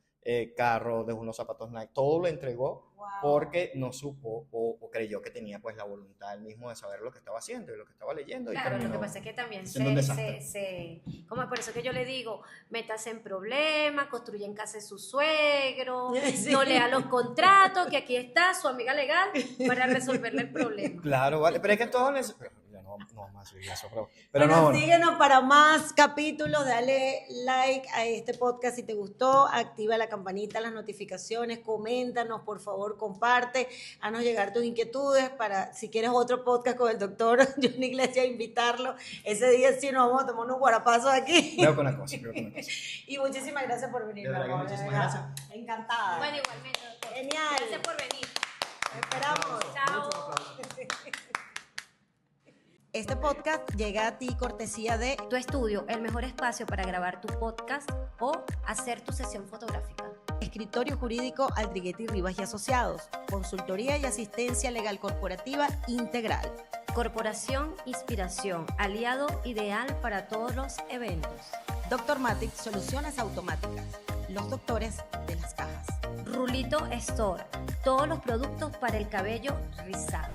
D: carro, dejó unos zapatos Nike, todo lo entregó porque no supo o creyó que tenía pues la voluntad él mismo de saber lo que estaba haciendo y lo que estaba leyendo.
B: Claro,
D: y
B: lo que
D: terminó
B: pasa es que también
D: siendo un desastre.
B: como es por eso que yo le digo, métase en problemas, construya en casa de su suegro,
C: Sí.
B: no lea los contratos, que aquí está su amiga legal para resolverle el problema.
D: Claro, vale, pero es que todo no más subir eso, pero
C: Bueno,
D: no.
C: síguenos para más capítulos, dale like a este podcast si te gustó, activa la campanita, las notificaciones, coméntanos, por favor, comparte, haznos llegar tus inquietudes para, si quieres otro podcast con el doctor Johnny Iglesias, invitarlo. Ese día sí nos vamos a tomar unos guarapazos aquí.
D: Veo con una cosa.
C: Y muchísimas gracias por venir,
A: De verdad
C: mi
A: que
C: amor,
A: muchísimas
C: verdad.
A: gracias.
C: Encantada.
B: Bueno, igualmente, doctor.
C: Genial.
B: Gracias por venir.
C: Esperamos.
B: Chao.
C: Este podcast llega a ti cortesía de
B: Tu estudio, el mejor espacio para grabar tu podcast o hacer tu sesión fotográfica.
C: Escritorio Jurídico Aldriguete y Rivas y Asociados, consultoría y asistencia legal corporativa integral.
B: Corporación Inspiración, aliado ideal para todos los eventos.
C: Dr. Matic, soluciones automáticas. Los doctores de las cajas.
B: Rulito Store, todos los productos para el cabello rizado.